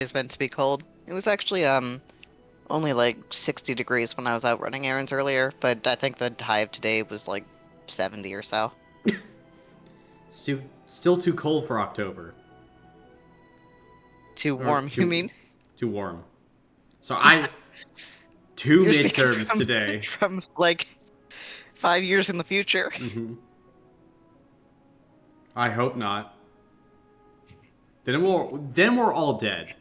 is meant to be cold. It was actually only like 60 degrees when I was out running errands earlier, but I think the high of today was like 70 or so. Still too cold for October. Too Or warm, you mean? too warm. So two You're speaking midterms today. from like 5 years in the future. Mm-hmm. I hope not. Then we're all dead.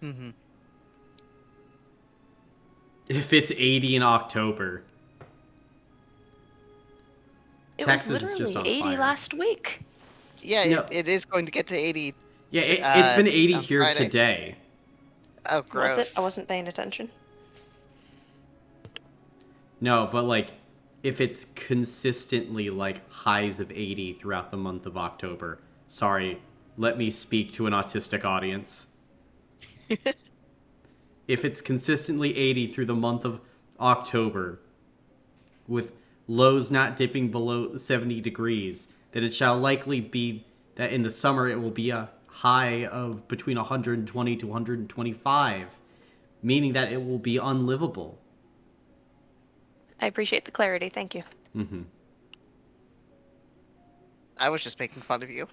Mm-hmm. If it's 80 in October. It was Texas is just literally on 80 fire. last week. Yeah, No. it is going to get to 80 Yeah, it's been 80 on here Friday. today. Oh, Was it? I gross. wasn't paying attention. No, but like if it's consistently like highs of 80 throughout the month of October. Sorry, let me speak to an autistic audience. If it's consistently 80 through the month of October with lows not dipping below 70 degrees, then it shall likely be that in the summer it will be a high of between 120 to 125, meaning that it will be unlivable. I appreciate the clarity. Thank you. Mm-hmm. I was just making fun of you.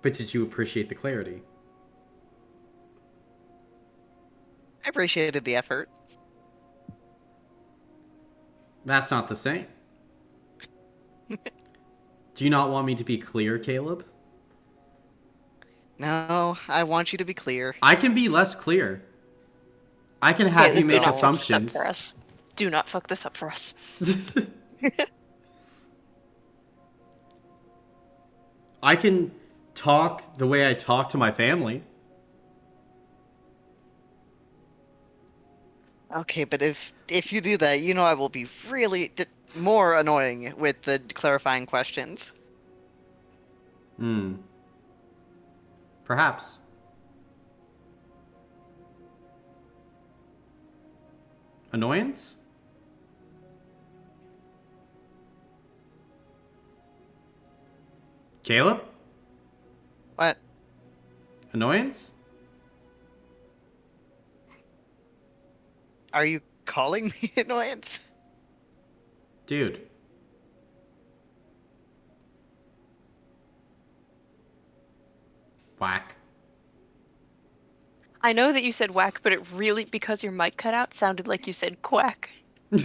But did you appreciate the clarity? I appreciated the effort. That's not the same. Do you not want me to be clear, Caleb? No, I want you to be clear. I can be less clear. I can have Caleb, you do make not fuck this up assumptions. for us. Do not fuck this up for us. I can talk the way I talk to my family. Okay, but if you do that, you know I will be really more annoying with the clarifying questions. Hmm. Perhaps. Annoyance? Caleb? What? Annoyance? Are you calling me annoyance? Dude. Whack. I know that you said whack, but it really, because your mic cut out, sounded like you said quack. You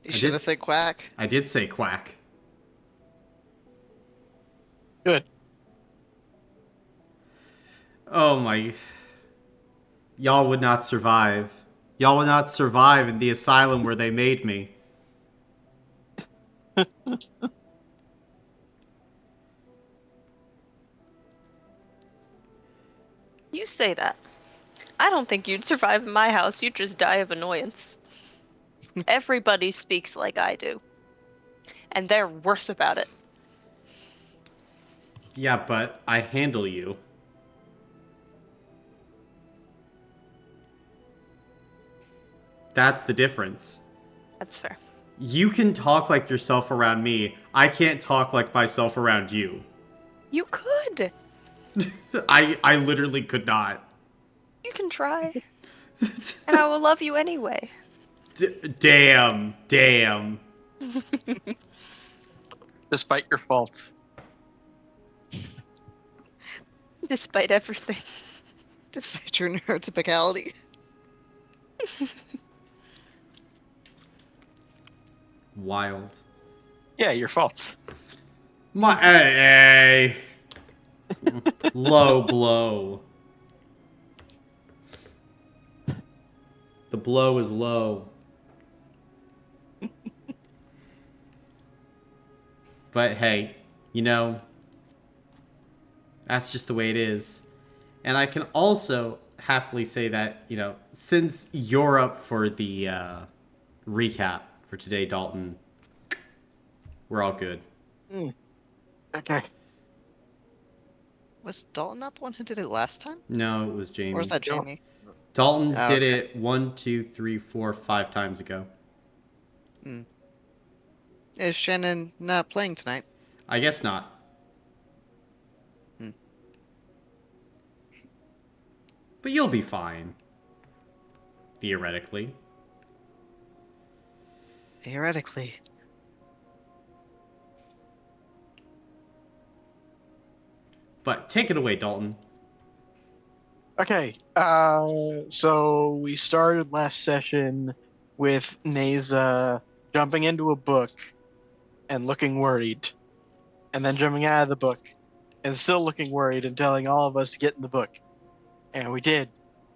should have said quack. I did say quack. Good. Oh my. Y'all would not survive. Y'all would not survive in the asylum where they made me. You say that. I don't think you'd survive in my house. You'd just die of annoyance. Everybody speaks like I do. And they're worse about it. Yeah, but I handle you. That's the difference. That's fair. You can talk like yourself around me. I can't talk like myself around you. You could. I literally could not. You can try. And I will love you anyway. Damn. Despite your faults. Despite everything. Despite your neurotypicality. Wild. Yeah, your faults. Hey. Low blow. The blow is low. But hey, you know, that's just the way it is. And I can also happily say that, you know, since you're up for the recap for today, Dalton, we're all good. Okay. Was Dalton not the one who did it last time? No, it was Jamie. Or was that Jamie? Dalton Oh, did okay. it 1, 2, 3, 4, 5 times ago. Hmm. Is Shannon not playing tonight? I guess not. Hmm. But you'll be fine. Theoretically. Theoretically. But take it away, Dalton. Okay, so we started last session with Neza jumping into a book and looking worried, and then jumping out of the book and still looking worried and telling all of us to get in the book. And we did.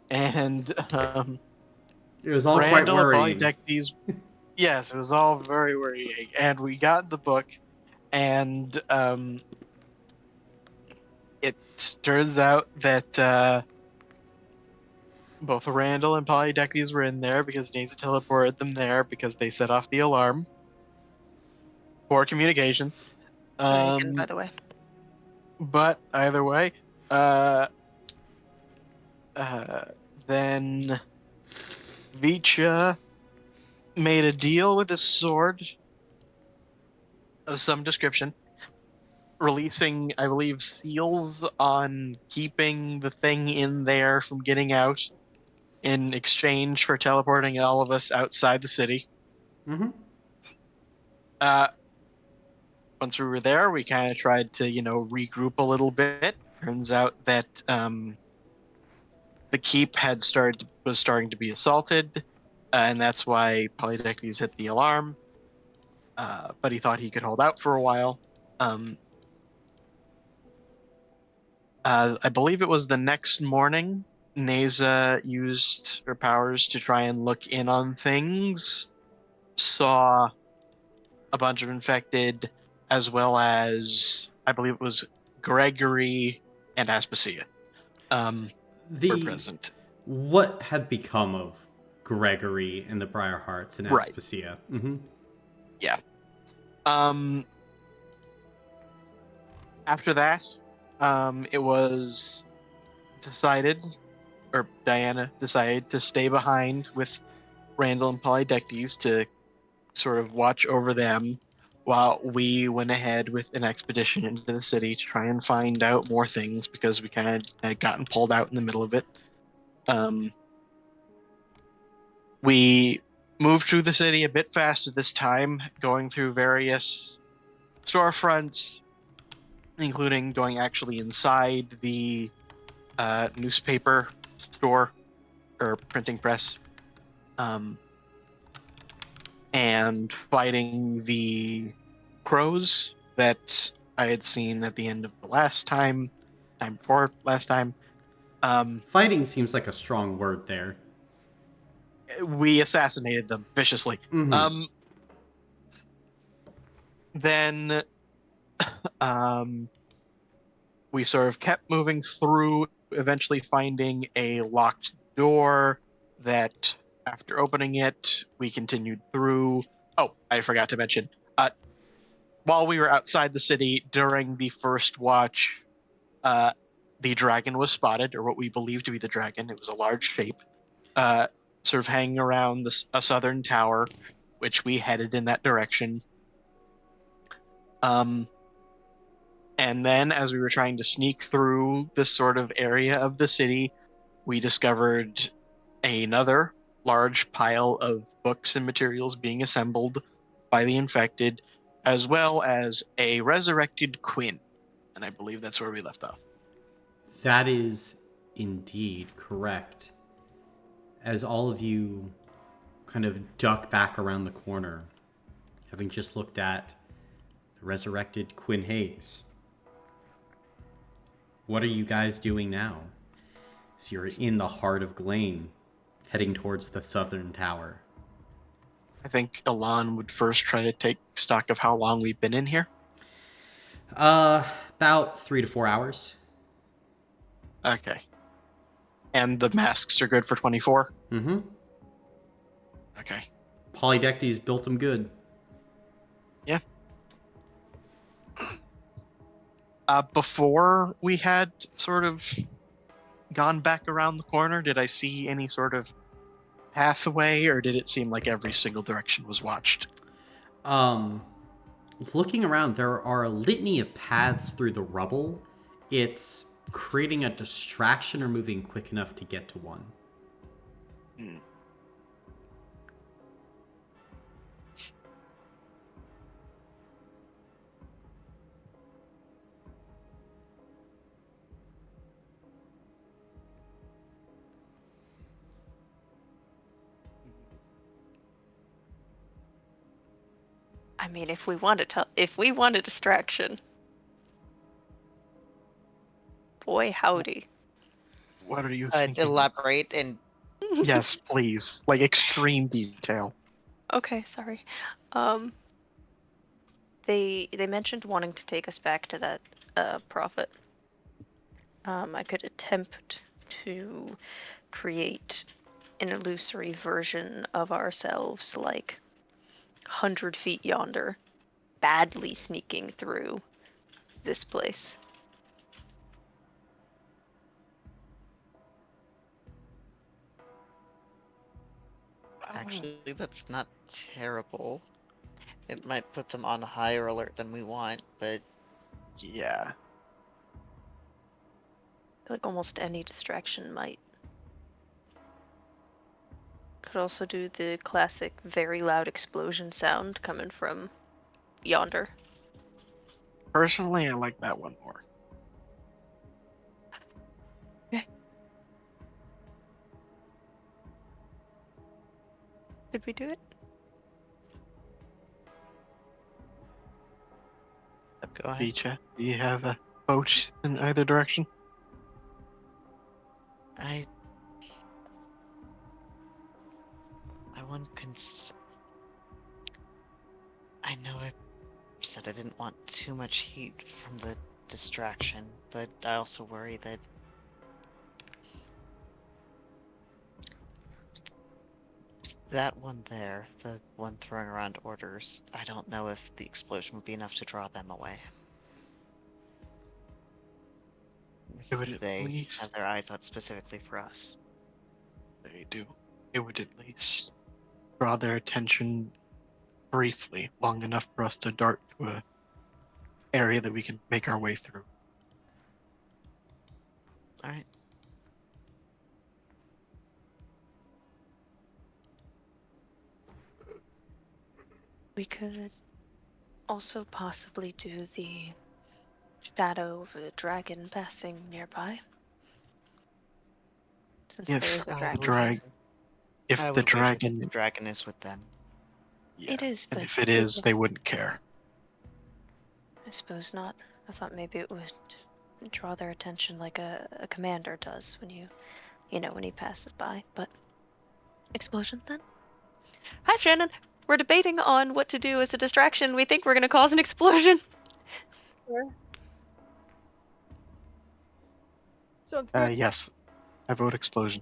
And It was all quite Randall and worrying. Polydectes, yes, it was all very worrying. And we got in the book, and it turns out that both Randall and Polydectes were in there because Nasa teleported them there because they set off the alarm. Poor communication. Again, by the way. But either way, uh, then Vicha made a deal with his sword of some description, releasing, I believe, seals on keeping the thing in there from getting out in exchange for teleporting all of us outside the city. Mm-hmm. Once we were there, we kind of tried to, regroup a little bit. Turns out that the keep was starting to be assaulted, and that's why Polydectes hit the alarm. But he thought he could hold out for a while. I believe it was the next morning. Neza used her powers to try and look in on things. Saw a bunch of infected, as well as I believe it was Gregory and Aspasia were present. What had become of Gregory and the Briarhearts and Right. Aspasia? Mm-hmm. Yeah. After that, it was decided, or Diana decided to stay behind with Randall and Polydectes to sort of watch over them while we went ahead with an expedition into the city to try and find out more things because we kind of had gotten pulled out in the middle of it. We moved through the city a bit faster this time, going through various storefronts, including going actually inside the newspaper store or printing press, and fighting the crows that I had seen at the end of the time before last time. Fighting seems like a strong word there. We assassinated them viciously. Mm-hmm. Then we sort of kept moving through, eventually finding a locked door that, after opening it, we continued through. Oh, I forgot to mention. While we were outside the city during the first watch, the dragon was spotted, or what we believed to be the dragon. It was a large shape, sort of hanging around a southern tower, which we headed in that direction. And then, as we were trying to sneak through this sort of area of the city, we discovered another large pile of books and materials being assembled by the infected, as well as a resurrected Quinn. And I believe that's where we left off. That is indeed correct. As all of you kind of duck back around the corner, having just looked at the resurrected Quinn Hayes. What are you guys doing now? So you're in the heart of Glane, heading towards the southern tower. I think Elan would first try to take stock of how long we've been in here. About 3 to 4 hours. Okay. And the masks are good for 24? Mm-hmm. Okay. Polydectes built them good. Yeah. Before we had sort of gone back around the corner, did I see any sort of pathway, or did it seem like every single direction was watched? looking around, there are a litany of paths through the rubble. It's creating a distraction or moving quick enough to get to one. Hmm. I mean, if we want a distraction, boy howdy. What are you thinking? Elaborate and Yes, please. Like extreme detail. Okay, sorry. Um, they mentioned wanting to take us back to that prophet. I could attempt to create an illusory version of ourselves, like 100 feet yonder, badly sneaking through this place. actually, that's not terrible. It might put them on higher alert than we want, but Yeah. Like almost any distraction might. Could also do the classic very loud explosion sound coming from yonder. Personally, I like that one more. Did we do it? go ahead. Beecha, do you have a boat in either direction? I my one cons. I know I said I didn't want too much heat from the distraction, but I also worry that that one there, the one throwing around orders, I don't know if the explosion would be enough to draw them away. It would at They have least. their eyes out specifically for us. They do. It would at least draw their attention briefly, long enough for us to dart to a area that we can make our way through. Alright. We could also possibly do the shadow of a dragon passing nearby. Since there If is a I the dragon would here. I if the would wager that the dragon, dragon is with them. yeah, It is, and but if it is, they wouldn't care. I suppose not. I thought maybe it would draw their attention like a commander does when when he passes by. But explosion then? Hi, Shannon. We're debating on what to do as a distraction. We think we're going to cause an explosion. Sure. Sounds good. Yes, I vote explosion.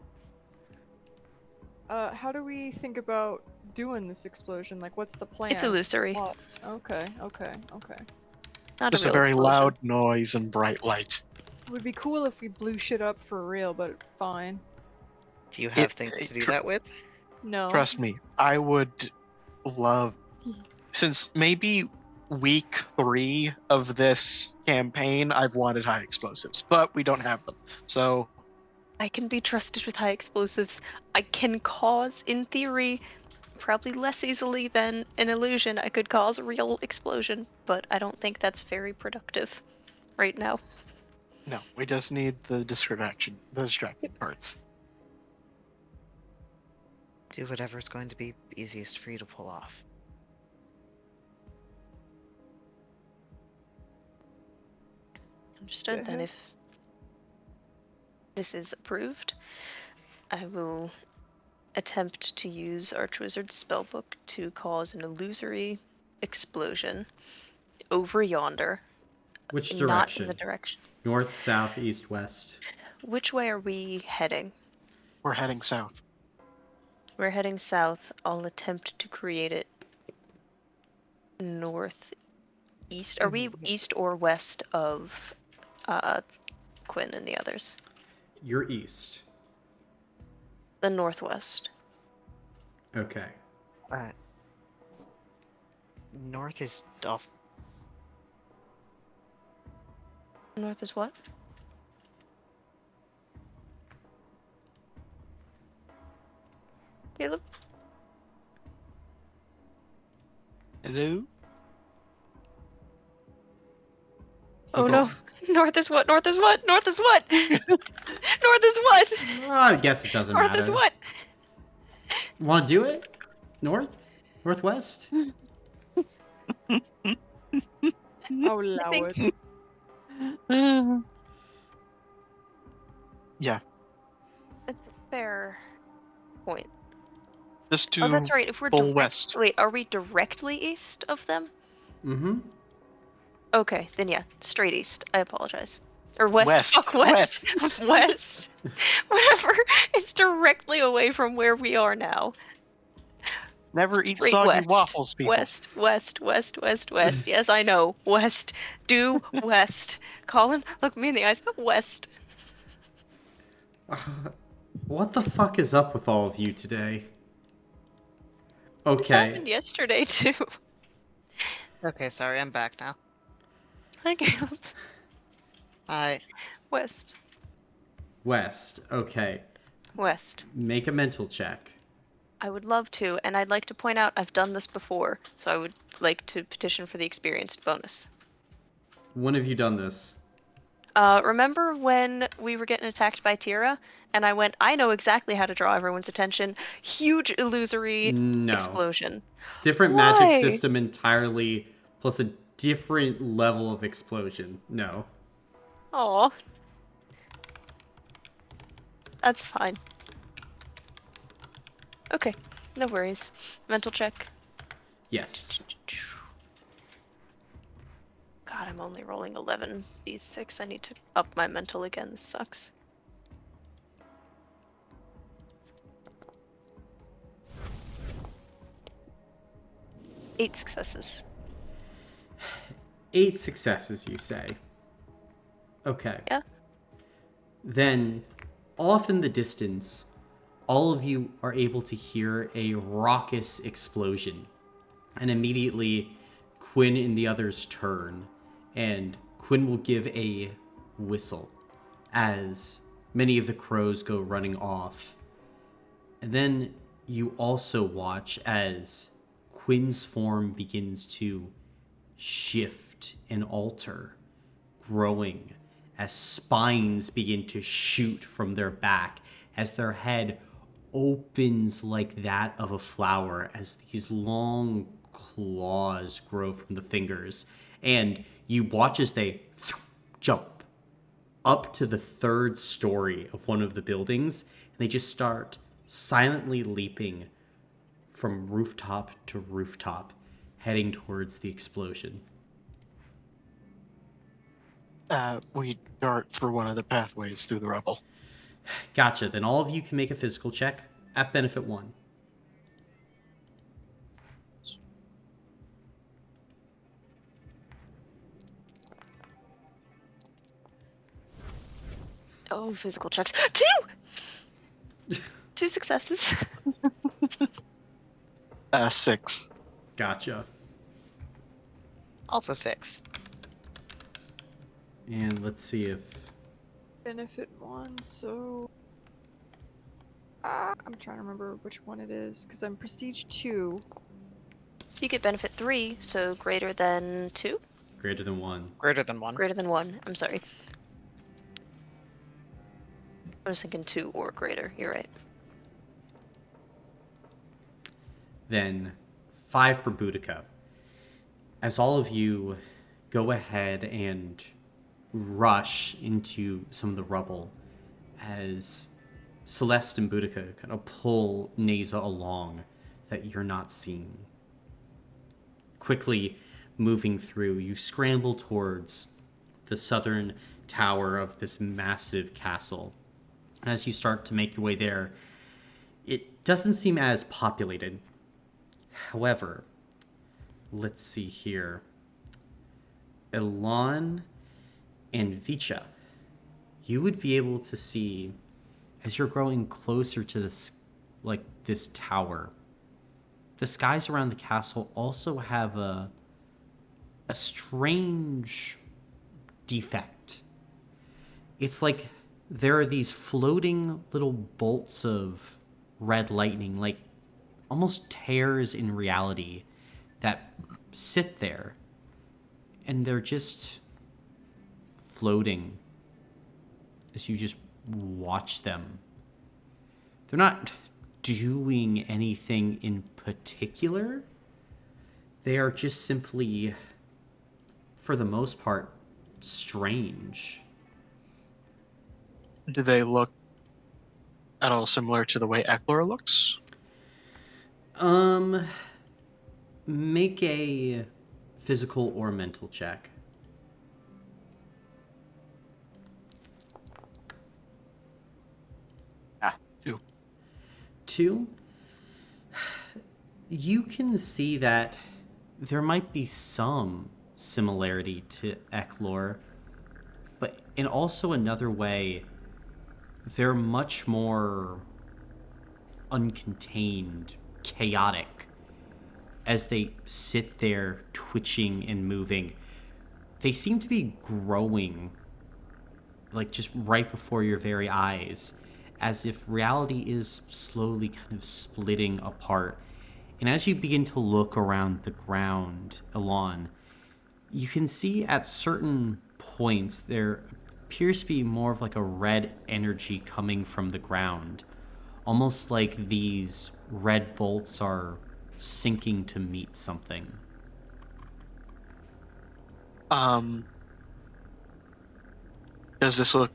How do we think about doing this explosion? Like, what's the plan? It's illusory, Plot. Okay, okay, okay. not Just a a real very explosion. loud noise and bright light. It would be cool if we blew shit up for real, but fine. Do you have things to do that with? No. Trust me, I would love, since maybe week 3 of this campaign, I've wanted high explosives, but we don't have them. So I can be trusted with high explosives. I can cause, in theory, probably less easily than an illusion, I could cause a real explosion, but I don't think that's very productive right now. no, we just need the distraction parts. Do whatever's going to be easiest for you to pull off. Understood. Then Yeah. if this is approved, I will attempt to use Archwizard's spellbook to cause an illusory explosion over yonder. Which Not in direction? the direction. North, south, east, west? Which way are we heading? We're heading south. We're heading south. I'll attempt to create it northeast. Are we east or west of Quinn and the others? You're east. The northwest. Okay. North is off North is what? Caleb? Hello? Oh no. North is what? North is what? North is what? North is what? Well, I guess it doesn't North is matter. what? Want to do it? North? Northwest? I'll allow think- it. Yeah, It's a fair point. just to Oh, that's right. If we're full west. Wait, are we directly east of them? Mm-hmm. Okay, then yeah, straight east. I apologize. Or west. West, Fuck west. West. Whatever. It's directly away from where we are now. Never eat Straight soggy west. waffles, people. West, west, west, west, west. Yes, I know. West. Due west. Colin, look me in the eyes. West. What the fuck is up with all of you today? It Okay. happened yesterday too. Okay, sorry, I'm back now. Hi, Caleb. I West. West. Okay. West. Make a mental check. I would love to, and I'd like to point out I've done this before, so I would like to petition for the experienced bonus. When have you done this? Remember when we were getting attacked by Tira, and I went, I know exactly how to draw everyone's attention. Huge illusory No. explosion. Different Why? magic system entirely, plus a different level of explosion. No. Aw. That's fine. Okay, no worries. Mental check. Yes. God, I'm only rolling 11 d6. I need to up my mental again. This sucks. Eight successes. 8 successes, you say. Okay. Yeah. Then, off in the distance, all of you are able to hear a raucous explosion. And immediately, Quinn and the others turn, and Quinn will give a whistle as many of the crows go running off. And then you also watch as Quinn's form begins to shift and alter, growing as spines begin to shoot from their back, as their head opens like that of a flower, as these long claws grow from the fingers. And you watch as they jump up to the 3rd story of one of the buildings, and they just start silently leaping from rooftop to rooftop, heading towards the explosion. We dart for one of the pathways through the rubble. Gotcha. Then all of you can make a physical check at benefit 1. Oh, physical checks. 2! 2 successes. 6. Gotcha. also 6. And let's see if... Benefit 1, so... I'm trying to remember which one it is, because I'm Prestige 2. So you get benefit 3, so greater than 2? Greater than 1. Greater than 1. Greater than 1. I'm sorry. I was thinking 2 or greater. You're right. Then 5 for Boudica. As all of you go ahead and rush into some of the rubble, as Celeste and Boudica kind of pull Neza along that you're not seeing. Quickly moving through, you scramble towards the southern tower of this massive castle. As you start to make your way there, it doesn't seem as populated. However, let's see here. Elan and Vicha, you would be able to see, as you're growing closer to this tower, the skies around the castle also have a strange defect It's like there are these floating little bolts of red lightning, like almost tears in reality, that sit there, and they're just floating as you just watch them. They're not doing anything in particular. They are just simply, for the most part, strange. Do they look at all similar to the way Eklor looks? Um, Make a physical or mental check. Ah, two. 2. You can see that there might be some similarity to Eklor, but in also another way, they're much more uncontained, chaotic, as they sit there twitching and moving. They seem to be growing, like just right before your very eyes, as if reality is slowly kind of splitting apart. And as you begin to look around the ground, Elon, you can see at certain points there appears to be more of like a red energy coming from the ground. Almost like these red bolts are sinking to meet something. Um, does this look,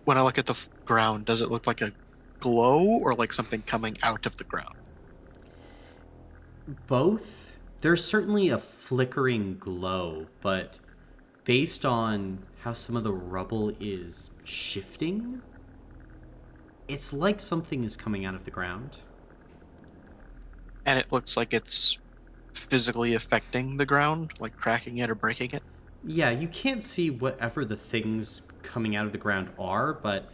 when I look at the ground, does it look like a glow or like something coming out of the ground? Both. There's certainly a flickering glow, but based on how some of the rubble is shifting, it's like something is coming out of the ground. And it looks like it's physically affecting the ground, like cracking it or breaking it. Yeah, you can't see whatever the things coming out of the ground are, but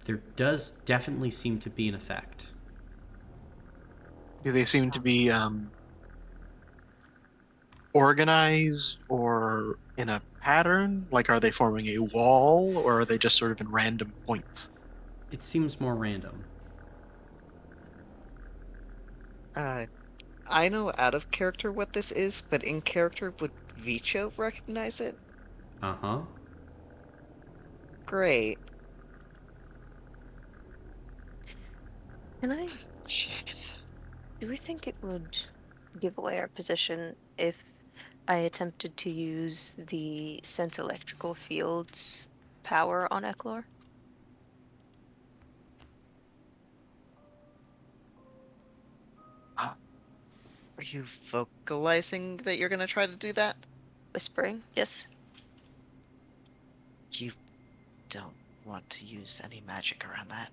there does definitely seem to be an effect. Do they seem to be organized or in a pattern? Like, are they forming a wall or are they just sort of in random points? It seems more random. Uh, I know out of character what this is, but in character, would Vicho recognize it? Uh-huh. Great. Can I? Shit. Do we think it would give away our position if I attempted to use the sense electrical field's power on Eklor? Ah, Are you vocalizing that you're gonna try to do that? Whispering, yes. You don't want to use any magic around that.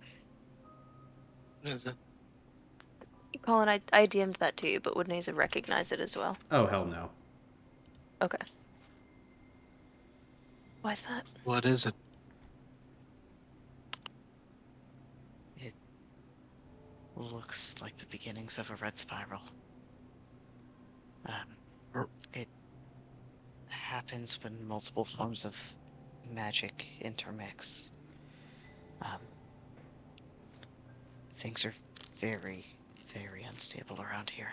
what is it? Colin, I DM'd that to you, but would Naza recognize it as well? Oh, hell no. Okay. Why is that? What is it? It looks like the beginnings of a red spiral. It happens when multiple forms of magic intermix. Um, things are very, very unstable around here.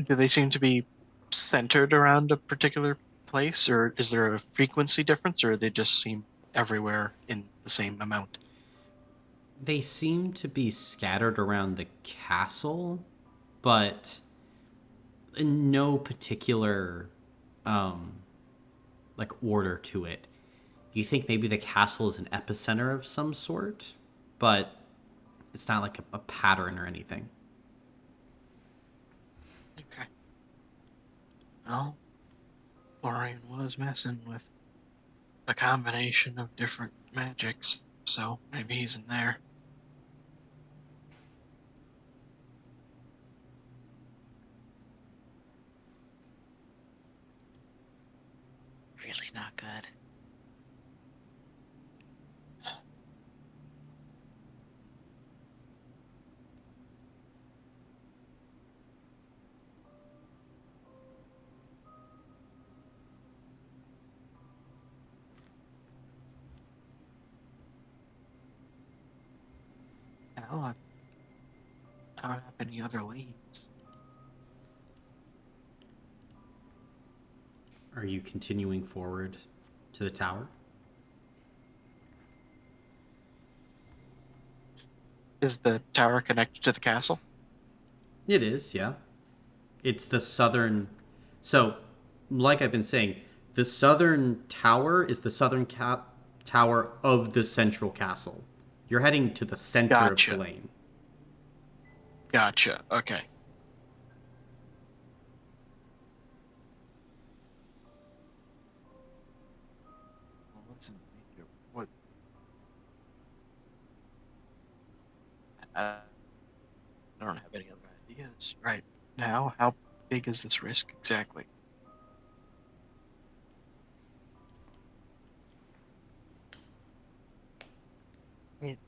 Do they seem to be centered around a particular place, or is there a frequency difference, or they just seem everywhere in the same amount? They seem to be scattered around the castle, but in no particular um like order to it. You think maybe the castle is an epicenter of some sort, but it's not like a pattern or anything. Okay. Well, Florian was messing with a combination of different magics, so maybe he's in there. Really not good. have any other lanes. Are you continuing forward to the tower? Is the tower connected to the castle? It is, yeah. It's the southern. So, like I've been saying, the southern tower is the southern tower of the central castle. You're heading to the center of Gotcha. Glane. Gotcha. Okay. What? I don't have any other ideas right now. How big is this risk exactly? It,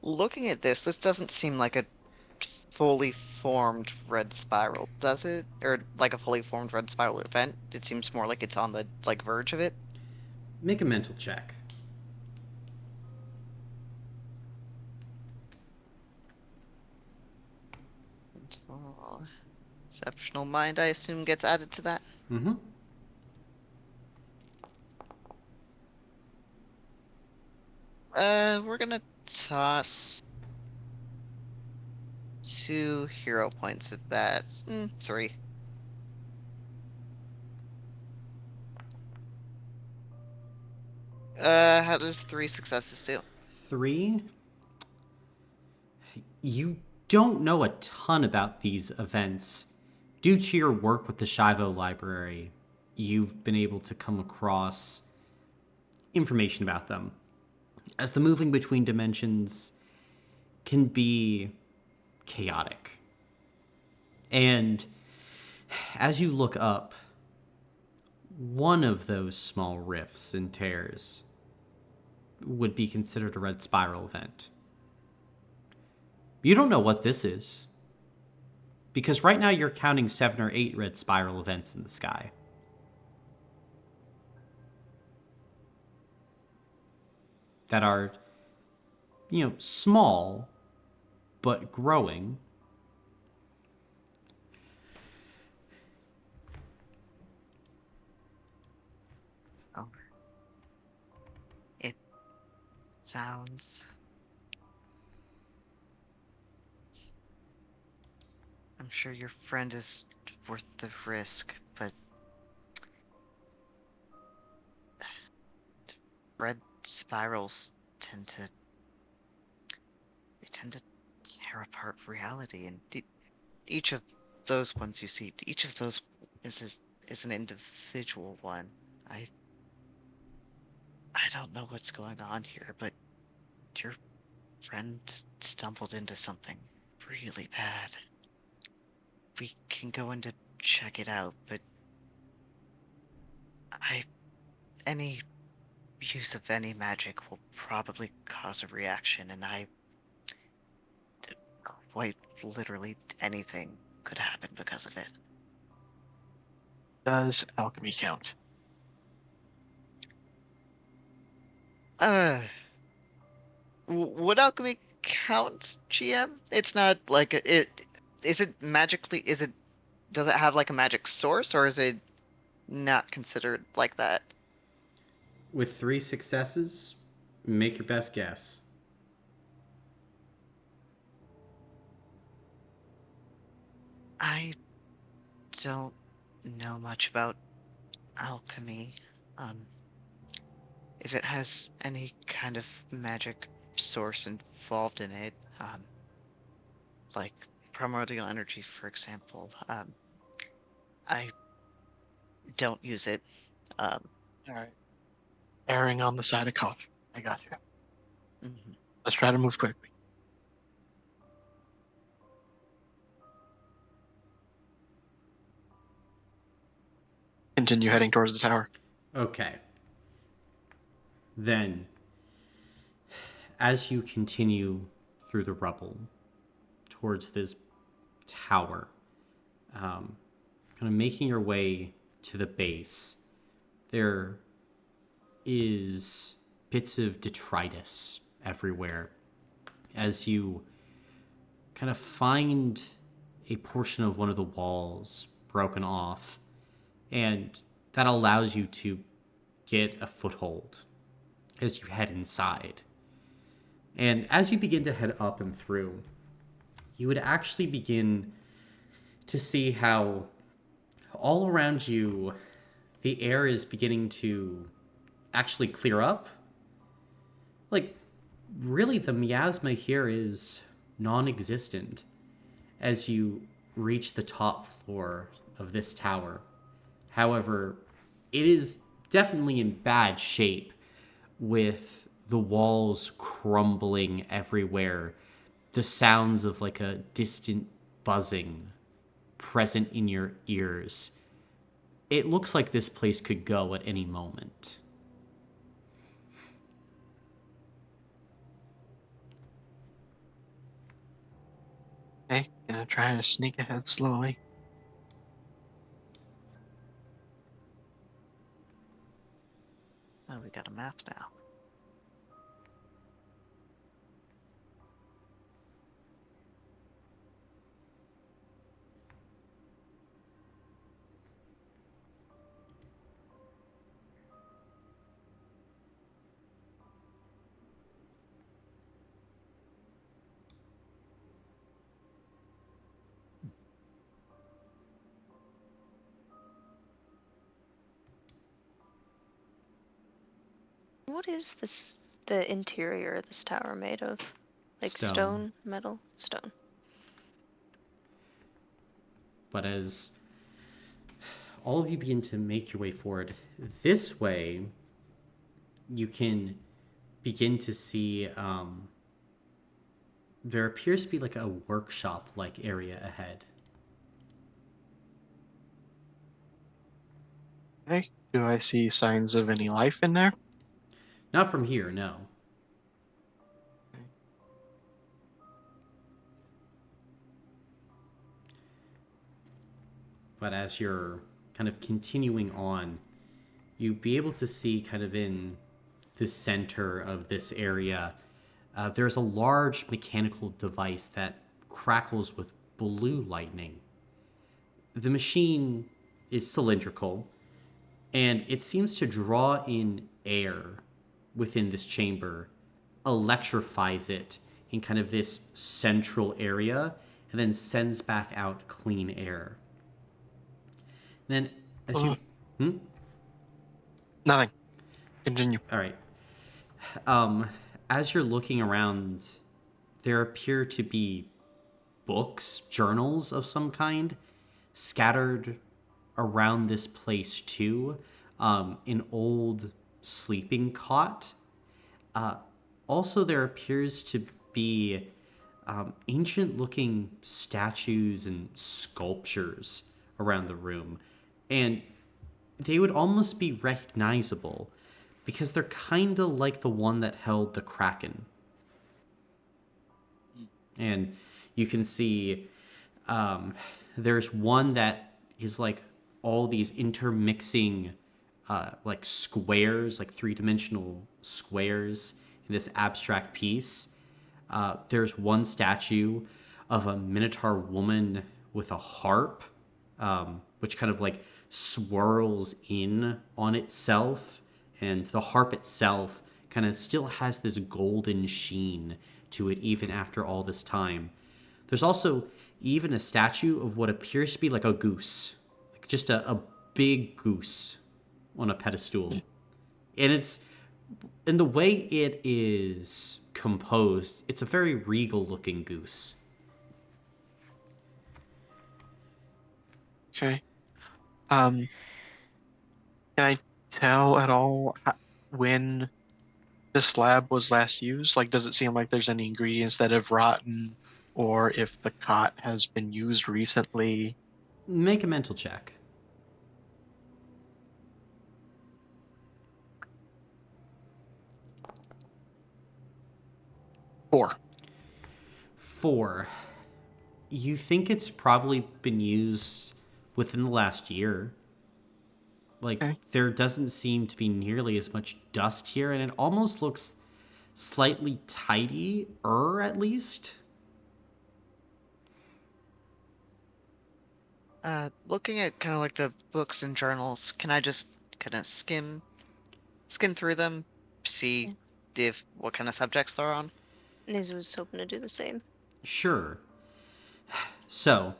looking at this doesn't seem like a fully formed red spiral, does it? Or like a fully formed red spiral event? It seems more like it's on the like verge of it. Make a mental check. Oh, exceptional mind, I assume, gets added to that. Mm-hmm. We're gonna toss 2 hero points at that. 3. How does 3 successes do? 3. You don't know a ton about these events. Due to your work with the Shivo Library, you've been able to come across information about them. As the moving between dimensions can be chaotic. And as you look up, one of those small rifts and tears would be considered a red spiral event. You don't know what this is, because right now you're counting 7 or 8 red spiral events in the sky. That are, small, but growing. Oh, it sounds. I'm sure your friend is worth the risk, but red spirals tend to they tend to tear apart reality, and each of those ones you see, each of those is an individual one. I I don't know what's going on here, but your friend stumbled into something really bad. We can go in to check it out, but I any use of any magic will probably cause a reaction, and quite literally anything could happen because of it. Does alchemy count? Uh, would alchemy count, GM? It's not like it. Is it magically? Does it have like a magic source, or is it not considered like that? With 3 successes, make your best guess. I don't know much about alchemy. Um, if it has any kind of magic source involved in it, like primordial energy, for example, I don't use it. Um, All right. Erring on the side of caution. I got you. mhm. Let's try to move quickly. Continue heading towards the tower. Okay. Then, as you continue through the rubble towards this tower, kind of making your way to the base, there is bits of detritus everywhere as you kind of find a portion of one of the walls broken off, and that allows you to get a foothold as you head inside. And as you begin to head up and through, you would actually begin to see how all around you the air is beginning to actually clear up. Like, really, the miasma here is non existent as you reach the top floor of this tower. However, it is definitely in bad shape, with the walls crumbling everywhere, the sounds of like a distant buzzing present in your ears. It looks like this place could go at any moment. Okay, gonna try to sneak ahead slowly. Oh, we got a map now. What is this? The interior of this tower made of? Like Stone. metal, stone. But as all of you begin to make your way forward, this way you can begin to see there appears to be like a workshop like area ahead. Okay, do I see signs of any life in there? Not from here, no. But as you're kind of continuing on, you'll be able to see kind of in the center of this area, there's a large mechanical device that crackles with blue lightning. The machine is cylindrical, and it seems to draw in air within this chamber, electrifies it in kind of this central area, and then sends back out clean air. And then, as you... Nothing. Continue. All right. As you're looking around, there appear to be books, journals of some kind, scattered around this place too. An old sleeping cot. Also, there appears to be ancient-looking statues and sculptures around the room, and they would almost be recognizable because they're kind of like the one that held the Kraken. And you can see there's one that is like all these intermixing like squares, like three-dimensional squares in this abstract piece. There's one statue of a Minotaur woman with a harp, which kind of like swirls in on itself, and the harp itself kind of still has this golden sheen to it even after all this time. There's also even a statue of what appears to be like a goose, like just a big goose on a pedestal. And it's, in the way it is composed, it's a very regal looking goose. Okay. Can I tell at all when this lab was last used? Like, does it seem like there's any ingredients that have rotten, or if the cot has been used recently? Make a mental check. 4. 4. You think it's probably been used within the last year. Like, Okay. there doesn't seem to be nearly as much dust here, and it almost looks slightly tidier, at least. Looking at kind of like the books and journals, can I just kind of skim through them, see Yeah. if what kind of subjects they're on? Nizu was hoping to do the same. Sure. So,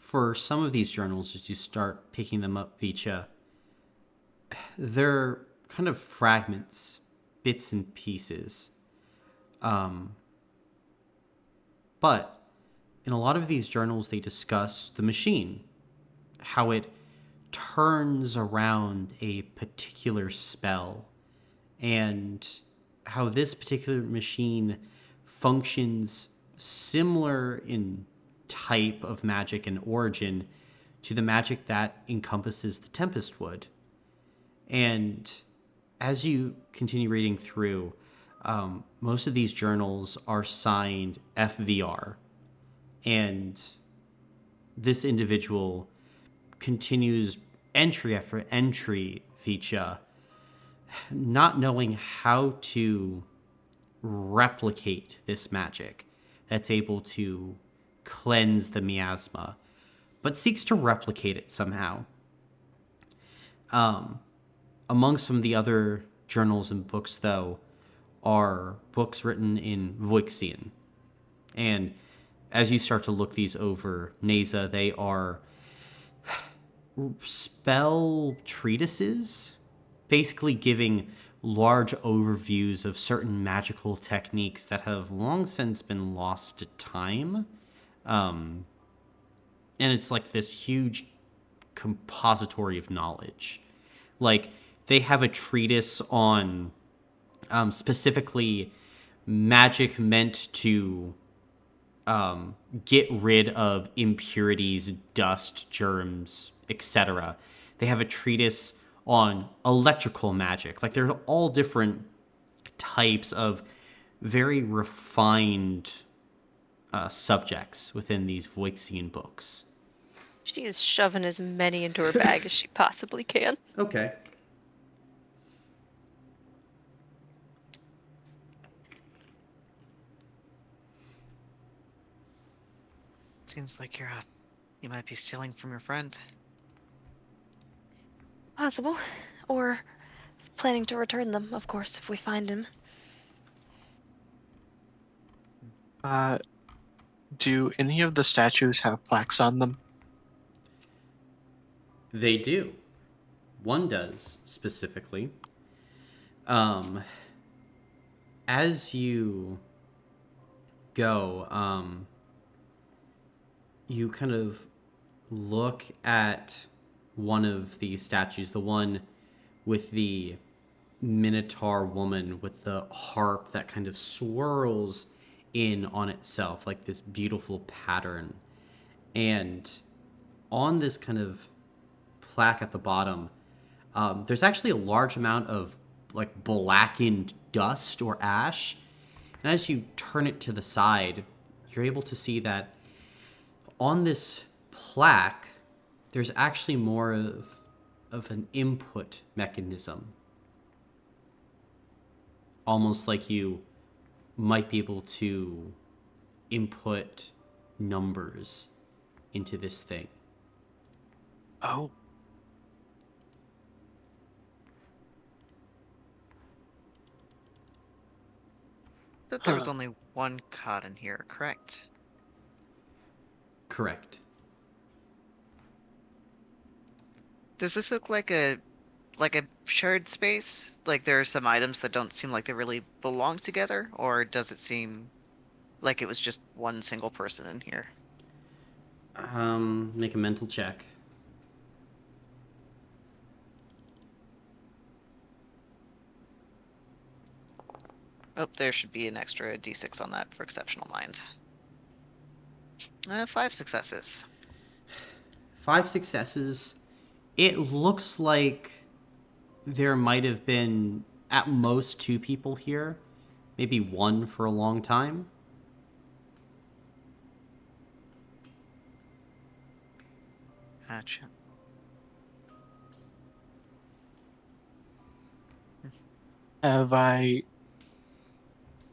for some of these journals, as you start picking them up, Vicha, they're kind of fragments, bits and pieces. Um, but in a lot of these journals, they discuss the machine, how it turns around a particular spell, and how this particular machine functions similar in type of magic and origin to the magic that encompasses the Tempest Wood. And as you continue reading through, most of these journals are signed FVR, and this individual continues entry after entry, Vicha, not knowing how to replicate this magic that's able to cleanse the miasma, but seeks to replicate it somehow. Um, Among some of the other journals and books, though, are books written in Voixian. And as you start to look these over, Neza, they are spell treatises, basically giving large overviews of certain magical techniques that have long since been lost to time. Um, and it's like this huge compository of knowledge. Like, they have a treatise on specifically magic meant to get rid of impurities, dust, germs, etc. They have a treatise on electrical magic. Like, there's all different types of very refined subjects within these Voixian books. She is shoving as many into her bag as she possibly can. Okay. Seems like you might be stealing from your friend. Possible. Or planning to return them, of course, if we find him. Do any of the statues have plaques on them? They do. One does, specifically. Um, as you go, you kind of look at one of the statues, the one with the minotaur woman with the harp that kind of swirls in on itself, like this beautiful pattern. And on this kind of plaque at the bottom, there's actually a large amount of like blackened dust or ash. And as you turn it to the side, you're able to see that on this plaque, there's actually more of an input mechanism. Almost like you might be able to input numbers into this thing. Oh. That there was only one cot in here, correct? Correct. Does this look like a shared space? Like there are some items that don't seem like they really belong together, or does it seem like it was just one single person in here? Make a mental check. Oh, there should be an extra d6 on that for exceptional mind. 5 successes. 5 successes. It looks like there might have been at most 2 people here, maybe 1 for a long time. Gotcha. Have I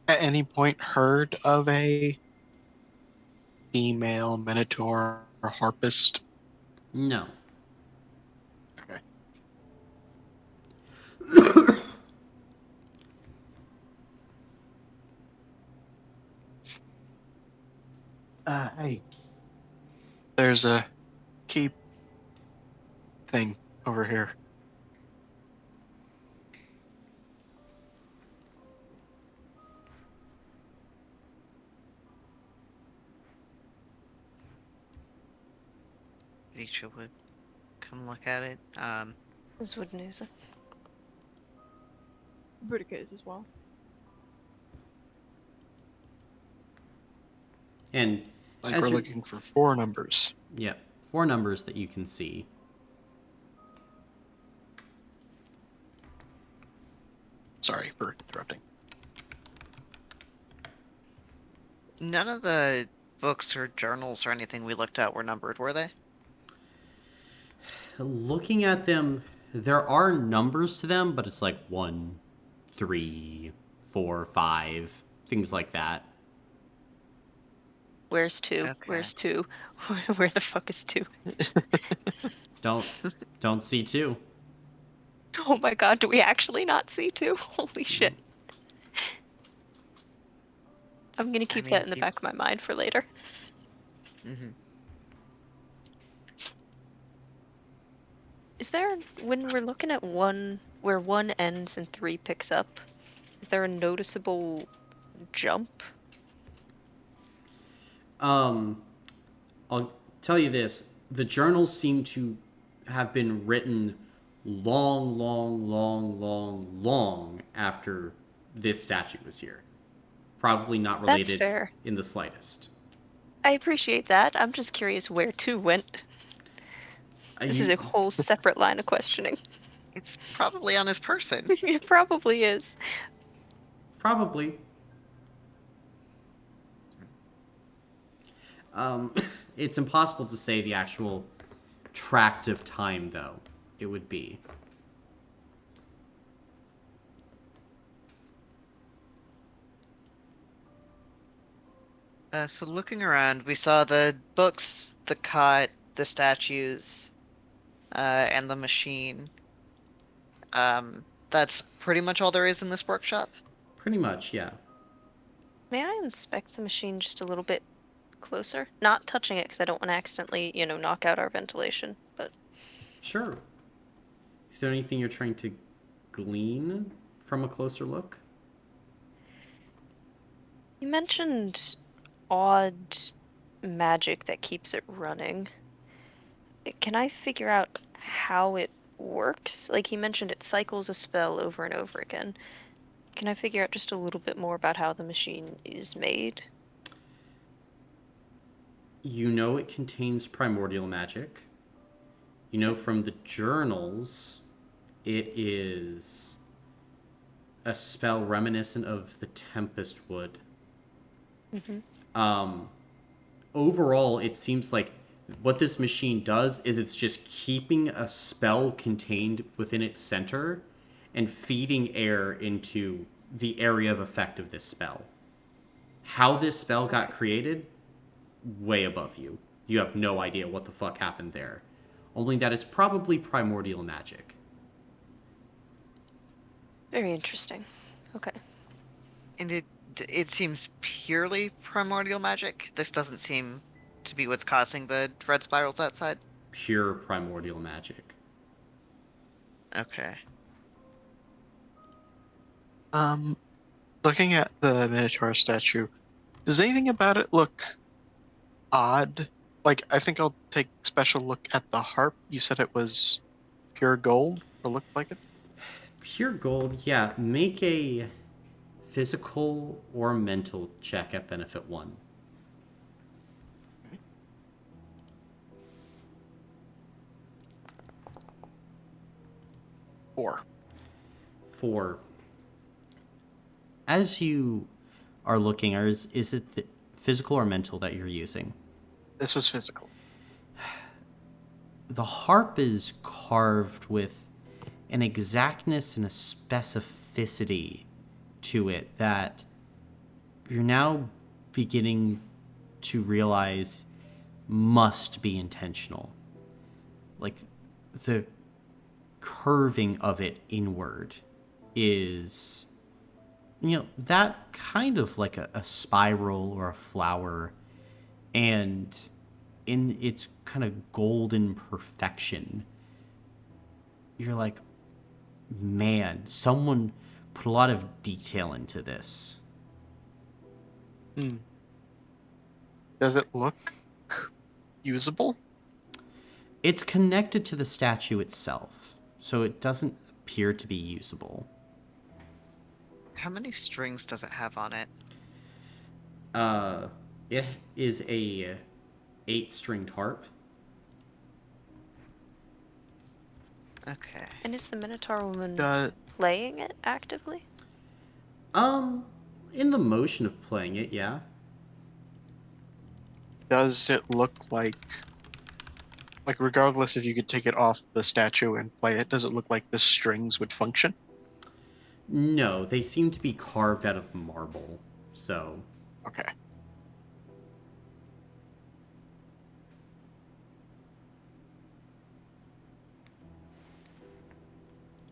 at any point heard of a female minotaur or harpist? No. Okay. Hey. There's a key thing over here. Risha would come look at it. This would news. Boudica's as well. And Like as we're you're, looking for 4 numbers. yeah, 4 numbers that you can see. Sorry for interrupting. None of the books or journals or anything we looked at were numbered, were they? Looking at them, there are numbers to them, but it's like 1, 3, 4, 5, things like that. Where's 2? Okay. Where's 2? Where the fuck is 2? Don't see 2. Oh my god, do we actually not see 2? Holy shit. I'm gonna keep that in the back of my mind for later. Mm-hmm. Is there, when we're looking at 1, where 1 ends and 3 picks up, is there a noticeable jump? I'll tell you this. The journals seem to have been written long after this statue was here. Probably not That's related fair. in the slightest. I appreciate that. I'm just curious where 2 went. This is a whole separate line of questioning. It's probably on his person. It probably is. Probably. It's impossible to say the actual tract of time, though. It would be. So looking around, we saw the books, the cot, the statues, and the machine. That's pretty much all there is in this workshop. Pretty much, yeah. May I inspect the machine just a little bit closer? Not touching it because I don't want to accidentally, knock out our ventilation, but... Sure. Is there anything you're trying to glean from a closer look? You mentioned odd magic that keeps it running. Can I figure out how it works? Like, he mentioned it cycles a spell over and over again. Can I figure out just a little bit more about how the machine is made? You know it contains primordial magic. You know from the journals, it is a spell reminiscent of the Tempest Wood. Mm-hmm. Overall, it seems like what this machine does is it's just keeping a spell contained within its center and feeding air into the area of effect of this spell. How this spell got created, way above you. You have no idea what the fuck happened there. Only that it's probably primordial magic. Very interesting. Okay. And it seems purely primordial magic. This doesn't seem to be what's causing the red spirals outside. Pure primordial magic. Okay. Looking at the Minotaur statue, does anything about it look odd? Like, I think I'll take a special look at the harp. You said it was pure gold, or looked like it? Pure gold, yeah. Make a physical or mental check at benefit 1. Okay. 4. 4. As you are looking, is it the physical or mental that you're using? This was physical. The harp is carved with an exactness and a specificity to it that you're now beginning to realize must be intentional. like the curving of it inward is, that kind of like a spiral or a flower, and in its kind of golden perfection, you're like, man, someone put a lot of detail into this. Hmm. Does it look usable? It's connected to the statue itself, so it doesn't appear to be usable. How many strings does it have on it? Uh, it is a 8-stringed harp. Okay. And is the Minotaur woman Does playing it actively? Um, in the motion of playing it, yeah. does it look like regardless if you could take it off the statue and play it, does it look like the strings would function? No, they seem to be carved out of marble, so. Okay.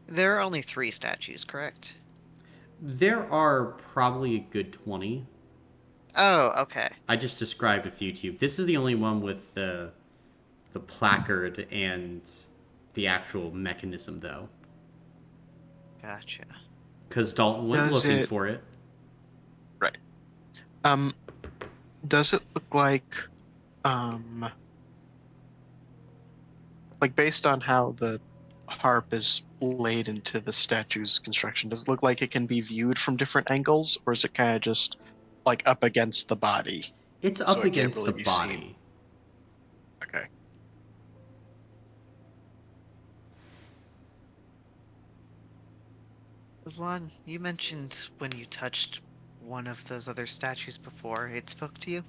There are only 3 statues, correct? There are probably a good 20. Oh, okay. I just described a few to you. This is the only one with the placard and the actual mechanism, though. Gotcha. Because Dalton went Does looking it for it. right? Does it look um like based on how the harp is laid into the statue's construction, does it look like it can be viewed from different angles, or is it kind of just like up against the body, It's so up it can't against really the be seen? body. Okay. Aslan, you mentioned when you touched one of those other statues before, it spoke to you?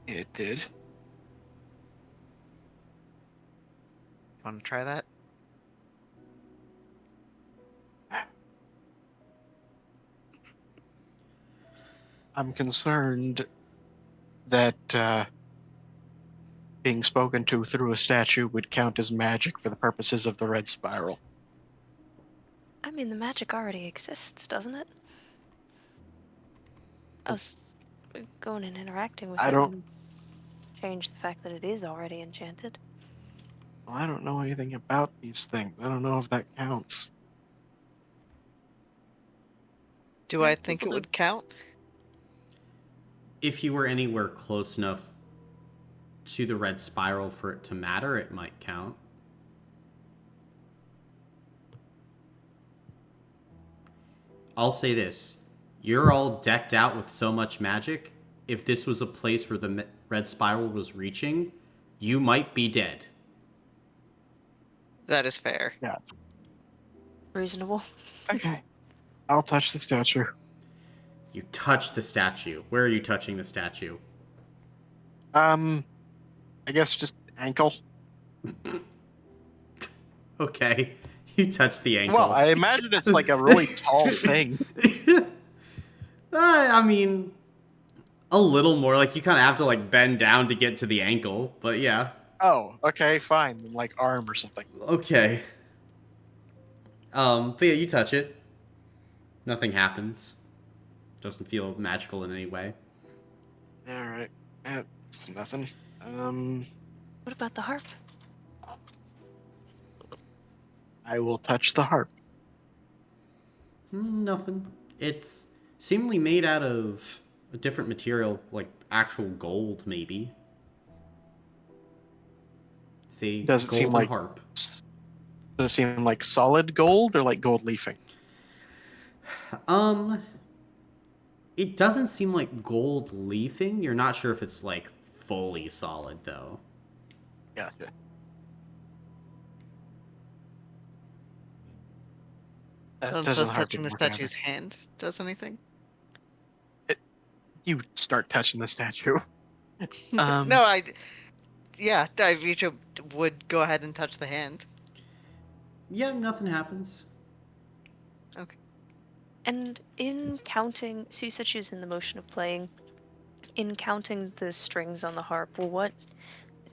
It did. Want to try that? I'm concerned that being spoken to through a statue would count as magic for the purposes of the red spiral. I mean, the magic already exists, doesn't it? Us going and interacting with I it don't wouldn't change the fact that it is already enchanted. I don't know anything about these things. I don't know if that counts. Do Yeah, I think people it do. would count? If you were anywhere close enough to the red spiral for it to matter, it might count. I'll say this. You're all decked out with so much magic. If this was a place where the red spiral was reaching, you might be dead. That is fair. Yeah. Reasonable. Okay. I'll touch the statue. You touch the statue. Where are you touching the statue? I guess just ankle. Okay. You touch the ankle. Well, I imagine it's like a really tall thing. I mean, a little more. Like, you kind of have to, like, bend down to get to the ankle. But, yeah. Oh, okay, fine. Like arm or something. Okay. But yeah, you touch it. Nothing happens. Doesn't feel magical in any way. All right. That's nothing. What about the harp? I will touch the harp. Nothing. It's seemingly made out of a different material, like actual gold, maybe. It's a Does it seem golden like harp. does it seem like solid gold or like gold leafing? Um, it doesn't seem like gold leafing. You're not sure if it's like fully solid though. Gotcha. I don't Touching suppose the harp touching the didn't work statue's hand does anything? You start touching the statue. No, yeah, Daivito would go ahead and touch the hand. Yeah, nothing happens. Okay. And in counting, so you said she was in the motion of playing. In counting the strings on the harp, well, what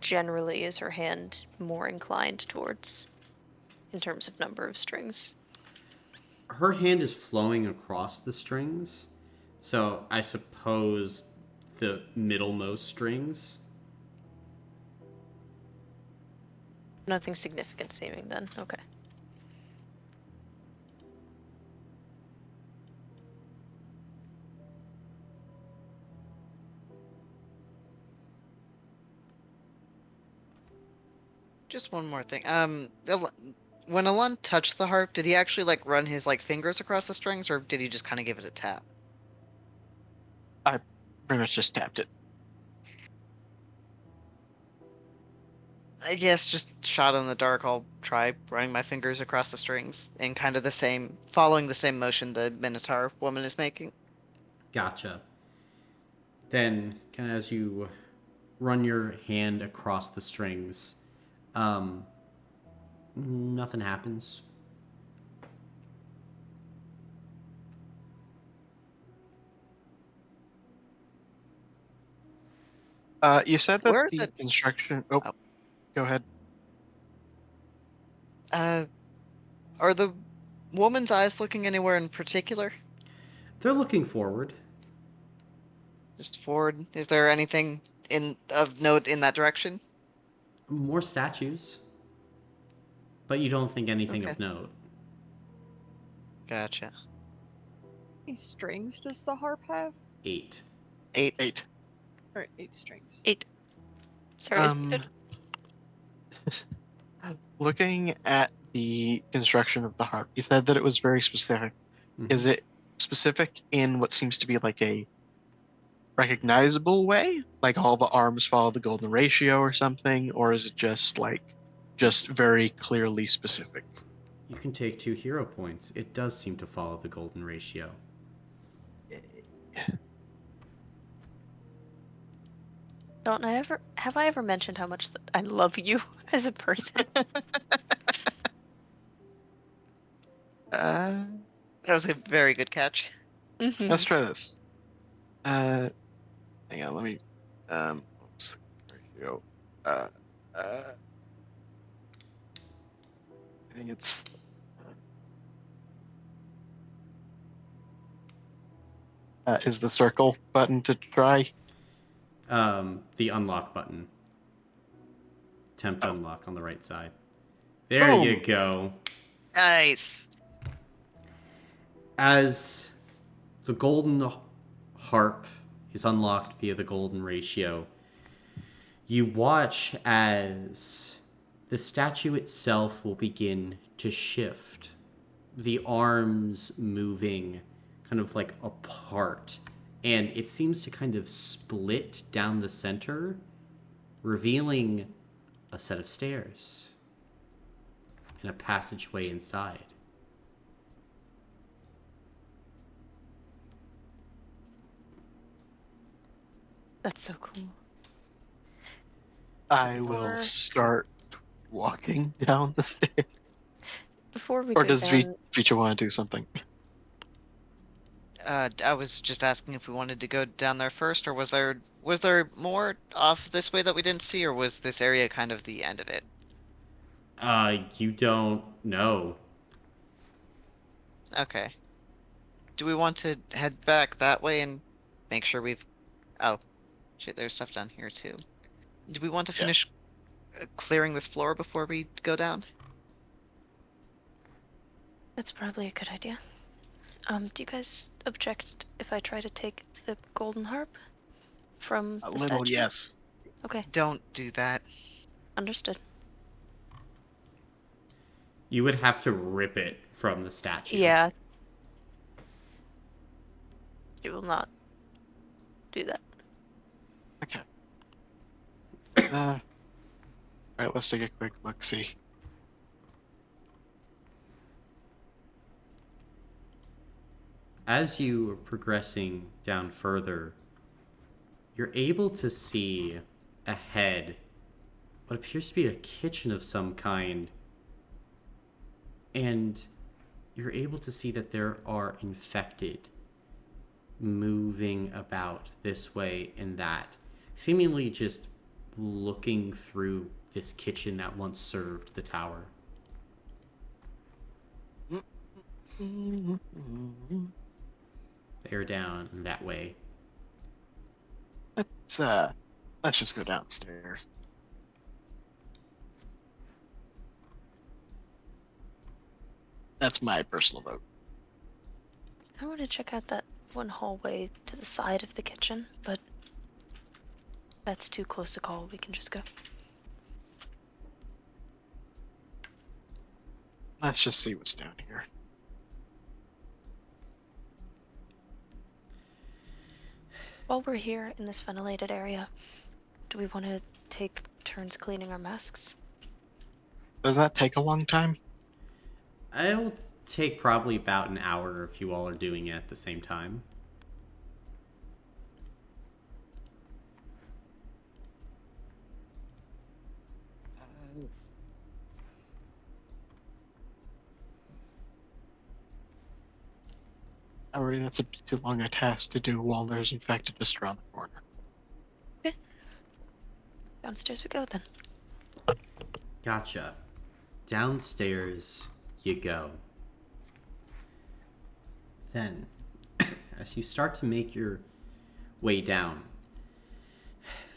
generally is her hand more inclined towards in terms of number of strings? Her hand is flowing across the strings, so I suppose the middlemost strings. Nothing significant seeming then. Okay. Just one more thing. When Alon touched the harp, did he actually like run his like fingers across the strings, or did he just kind of give it a tap? I pretty much just tapped it. I guess just shot in the dark. I'll try running my fingers across the strings in kind of the same, following the same motion the Minotaur woman is making. Gotcha. Then, kind of as you run your hand across the strings, nothing happens. You said that Where are the the construction. Oh, oh, go ahead. uh are the woman's eyes looking anywhere in particular? They're looking forward. Just forward? Is there anything in of note in that direction? More statues, but you don't think anything Okay, of note. gotcha. How many strings does the harp have? 8. 8. 8. Or 8 strings. 8. Sorry, Um, looking at the construction of the harp, you said that it was very specific. Mhm. Is it specific in what seems to be like a recognizable way? Like all the arms follow the golden ratio or something? Or is it just very clearly specific? You can take 2 hero points. It does seem to follow the golden ratio. don't I ever have I ever mentioned how much I love you as a person? Uh, That was a very good catch. let's try this. Hang on, let me. What's the ratio? Uh, I think it's. Is the circle button to try? The unlock button. Attempt Oh, unlock on the right side. There you boom! go. Nice. As the golden harp is unlocked via the golden ratio, you watch as the statue itself will begin to shift, the arms moving kind of like apart, and it seems to kind of split down the center, revealing a set of stairs and a passageway inside. That's so cool. I will Before start walking down the stairs. before we Or go does down, Vitra want to do something? I was just asking if we wanted to go down there first, or was there more off this way that we didn't see, or was this area kind of the end of it? You don't know. Okay. Do we want to head back that way and make sure we've... Oh, shit, there's stuff down here too. Do we want to Yeah. finish clearing this floor before we go down? that's probably a good idea. Do you guys object if I try to take the golden harp from A the little, statue? yes. Okay, Don't do that. understood. You would have to rip it from the statue. Yeah. You will not do that. Okay. All right, let's take a quick look. See. As you are progressing down further, you're able to see ahead what appears to be a kitchen of some kind. And you're able to see that there are infected moving about this way and that, seemingly just looking through this kitchen that once served the tower. They're down that way. Let's just go downstairs. That's my personal vote. I want to check out that one hallway to the side of the kitchen, but that's too close a call. We can just go. Let's just see what's down here. While we're here in this ventilated area, do we want to take turns cleaning our masks? Does that take a long time? It'll take probably about an hour if you all are doing it at the same time. Alright, that's a bit too long a task to do while there's infected just around the corner. Okay. Downstairs we go then. Gotcha. Downstairs you go. Then, as you start to make your way down,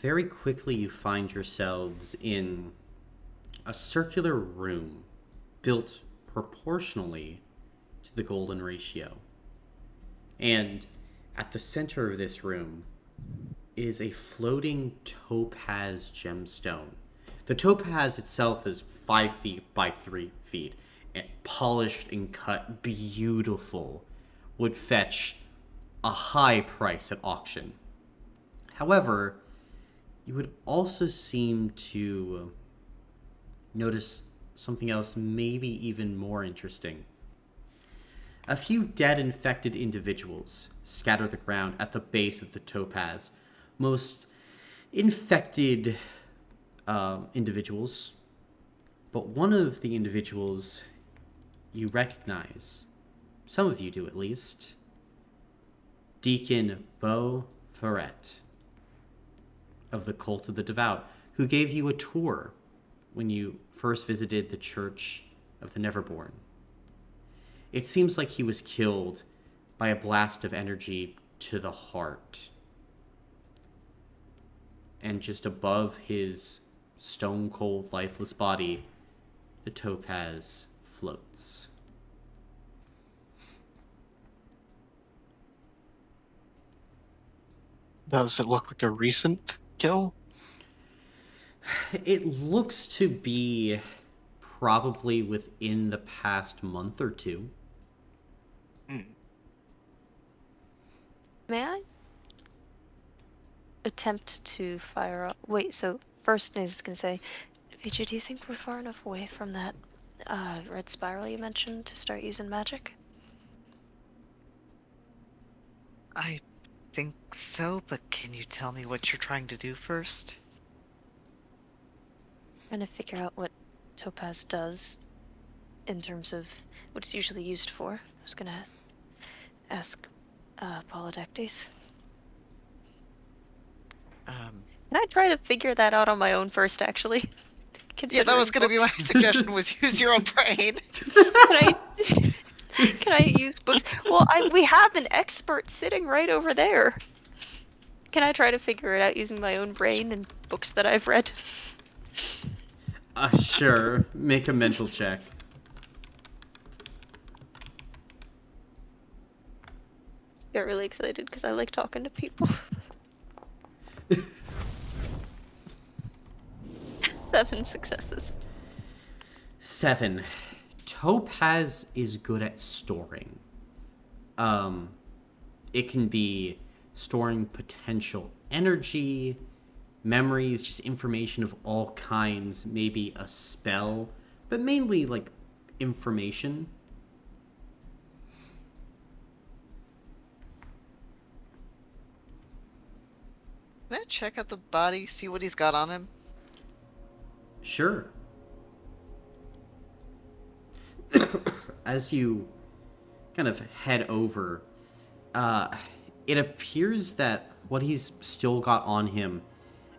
very quickly you find yourselves in a circular room built proportionally to the golden ratio. And at the center of this room is a floating topaz gemstone. The topaz itself is 5 feet by 3 feet, and polished and cut beautiful, would fetch a high price at auction. However, you would also seem to notice something else maybe even more interesting. A few dead infected individuals scatter the ground at the base of the topaz. Most infected individuals, but one of the individuals you recognize, some of you do at least, Deacon Beau Ferret of the Cult of the Devout, who gave you a tour when you first visited the Church of the Neverborn. It seems like he was killed by a blast of energy to the heart. And just above his stone-cold, lifeless body, the topaz floats. Does it look like a recent kill? It looks to be probably within the past month or two. May I attempt to fire up? Wait, so first I was gonna say, Vijay, do you think we're far enough away from that red spiral you mentioned to start using magic? I think so, but can you tell me what you're trying to do first? Trying to figure out what Topaz does in terms of what it's usually used for. I was gonna ask Polydectes. Can I try to figure that out on my own first, actually? Yeah, that was gonna be my Considering suggestion, was use your own brain. Can I use books? Well, we have an expert sitting right over there. Can I try to figure it out using my own brain and books that I've read? Sure. Make a mental check. Got really excited because I like talking to people. 7 successes. 7. Topaz is good at storing. It can be storing potential energy, memories, just information of all kinds, maybe a spell, but mainly like information. Can I check out the body, see what he's got on him? Sure. As you kind of head over, it appears that what he's still got on him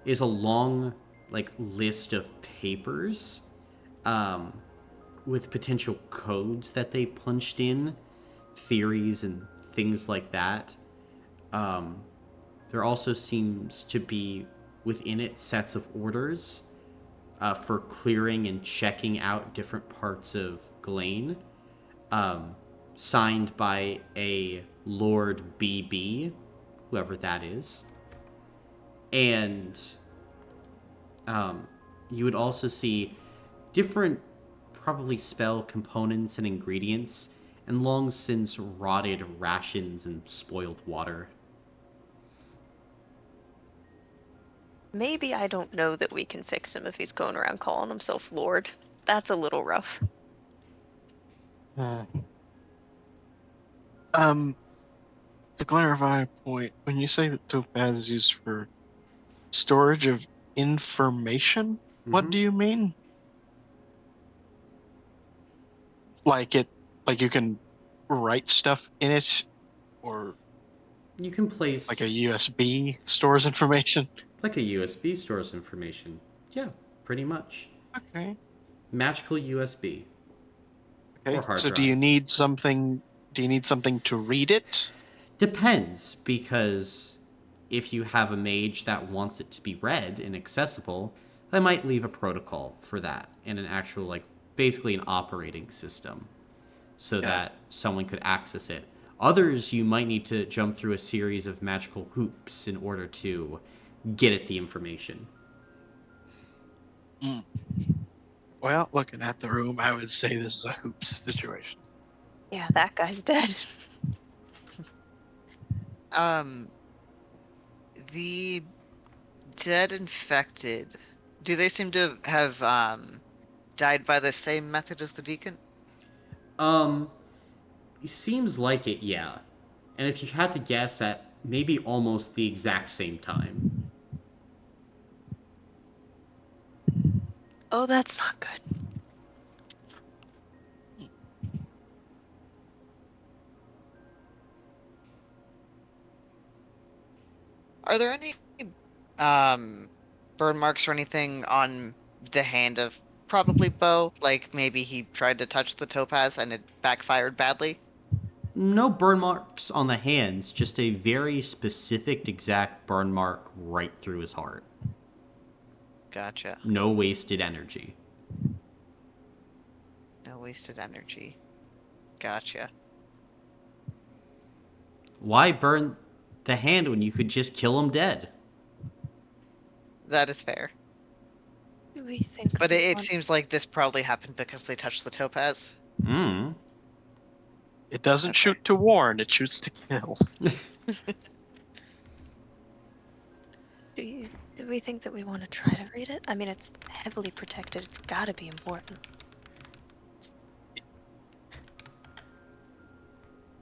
is a long like list of papers with potential codes that they punched in, theories and things like that. There also seems to be within it sets of orders for clearing and checking out different parts of Glane, signed by a Lord BB, whoever that is. And you would also see different, probably spell components and ingredients, and long since rotted rations and spoiled water. Maybe I don't know that we can fix him if he's going around calling himself Lord. That's a little rough. To clarify a point, when you say that Topaz is used for storage of information, what Mm-hmm. do you mean? Like like you can write stuff in it, or You can place like a USB stores information? like a USB stores information. Yeah, pretty much. Okay. Magical USB or Okay. hard So drive. do you need something to read it? Depends, because if you have a mage that wants it to be read and accessible, they might leave a protocol for that and an actual, like, basically an operating system so Yeah. that someone could access it. Others, you might need to jump through a series of magical hoops in order to get at the information. Mm. Well, looking at the room, I would say this is a hoops situation. Yeah, that guy's dead. Um, the dead infected, do they seem to have died by the same method as the deacon? Um, it seems like it, yeah. And if you had to guess at maybe almost the exact same time. Oh, that's not good. Are there any um burn marks or anything on the hand of probably Bo? Like maybe he tried to touch the topaz and it backfired badly? No burn marks on the hands, just a very specific, exact burn mark right through his heart. Gotcha. No wasted energy. No wasted energy. Gotcha. Why burn the hand when you could just kill him dead? That is fair. Do we think But we it want... seems like this probably happened because they touched the topaz. Hmm. It doesn't Okay. shoot to warn, it shoots to kill. Do we think that we want to try to read it? I mean, it's heavily protected. It's got to be important.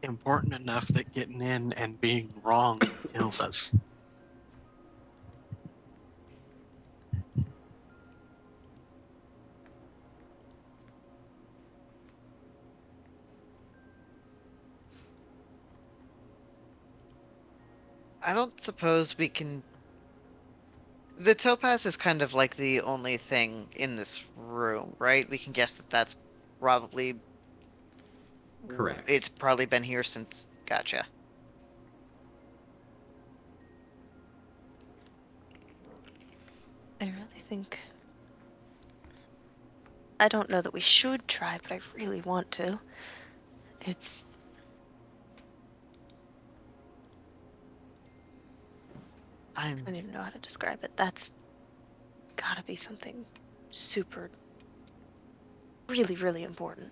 Important enough that getting in and being wrong kills us. I don't suppose we can. The topaz is kind of like the only thing in this room, right? We can guess that that's probably. Correct. It's probably been here since. Gotcha. I really think... I don't know that we should try, but I really want to. It's... I don't even know how to describe it. That's gotta be something super, really, really important.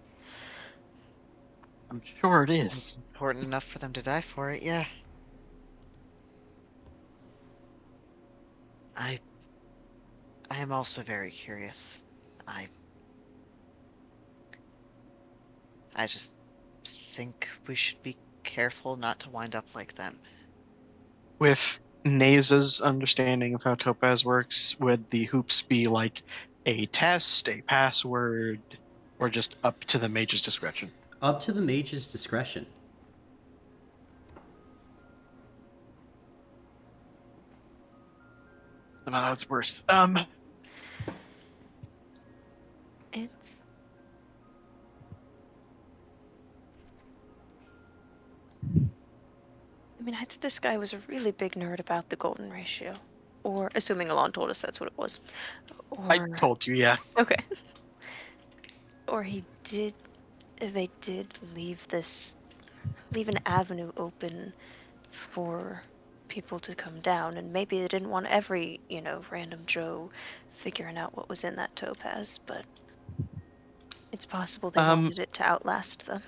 I'm sure it is. Important enough for them to die for it, yeah. I I am also very curious. I I just think we should be careful not to wind up like them. With Naza's understanding of how Topaz works, would the hoops be like a test, a password, or just up to the mage's discretion? Up to the mage's discretion. The amount it's worth. It. I mean, I think this guy was a really big nerd about the golden ratio. Or, assuming Alon told us that's what it was. I Or, told you, yeah. okay. Or they did leave an avenue open for people to come down, and maybe they didn't want every, random Joe figuring out what was in that topaz, but it's possible they wanted it to outlast them.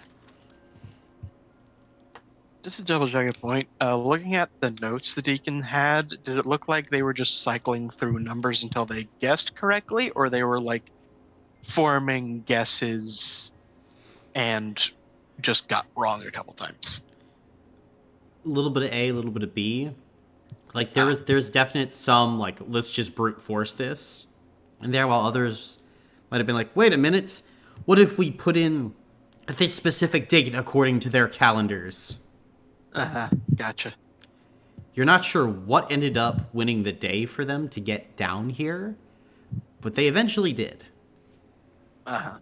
Just to double check a point, looking at the notes the deacon had, did it look like they were just cycling through numbers until they guessed correctly, or they were like forming guesses and just got wrong a couple times? A little bit of A, a little bit of B. Like there's definite some like let's just brute force this, and there while others might have been like, wait a minute, what if we put in this specific date according to their calendars? Gotcha. You're not sure what ended up winning the day for them to get down here, but they eventually did. Uh-huh.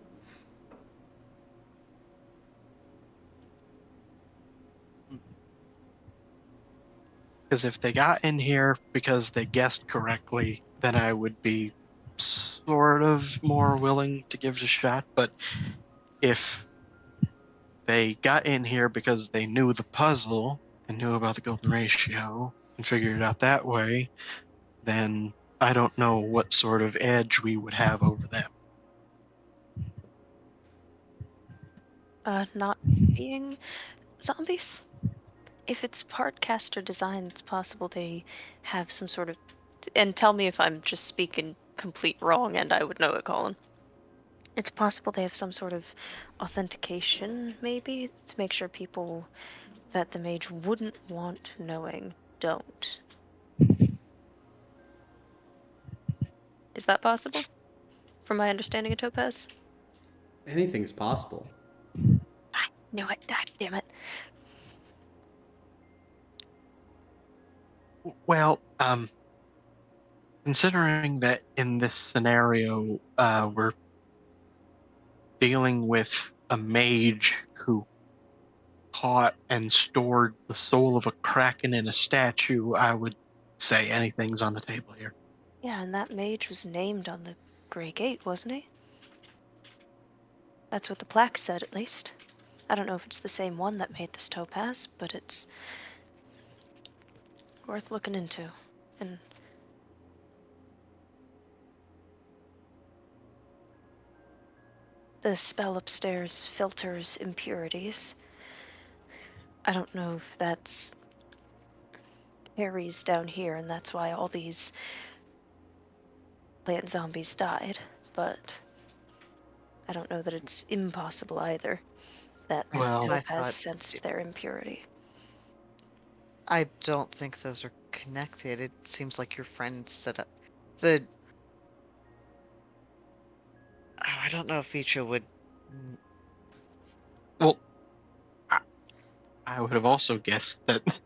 Because if they got in here because they guessed correctly, then I would be sort of more willing to give it a shot. But if they got in here because they knew the puzzle and knew about the golden ratio and figured it out that way, then I don't know what sort of edge we would have over them. Not being zombies? If it's part caster design, it's possible they have some sort of. And tell me if I'm just speaking complete wrong, and I would know it, Colin. It's possible they have some sort of authentication, maybe, to make sure people that the mage wouldn't want knowing don't. Is that possible? From my understanding of Topaz? Anything's possible. I knew it. God damn it. Well, considering that in this scenario, we're dealing with a mage who caught and stored the soul of a kraken in a statue, I would say anything's on the table here. Yeah, and that mage was named on the Grey Gate, wasn't he? That's what the plaque said, at least. I don't know if it's the same one that made this topaz, but it's worth looking into. And the spell upstairs filters impurities. I don't know if that's carries down here, and that's why all these plant zombies died, but I don't know that it's impossible either that this Well, I topaz thought sensed their impurity. I don't think those are connected. It seems like your friend set up the. Oh, I don't know if Icha would. well, I, I would have also guessed that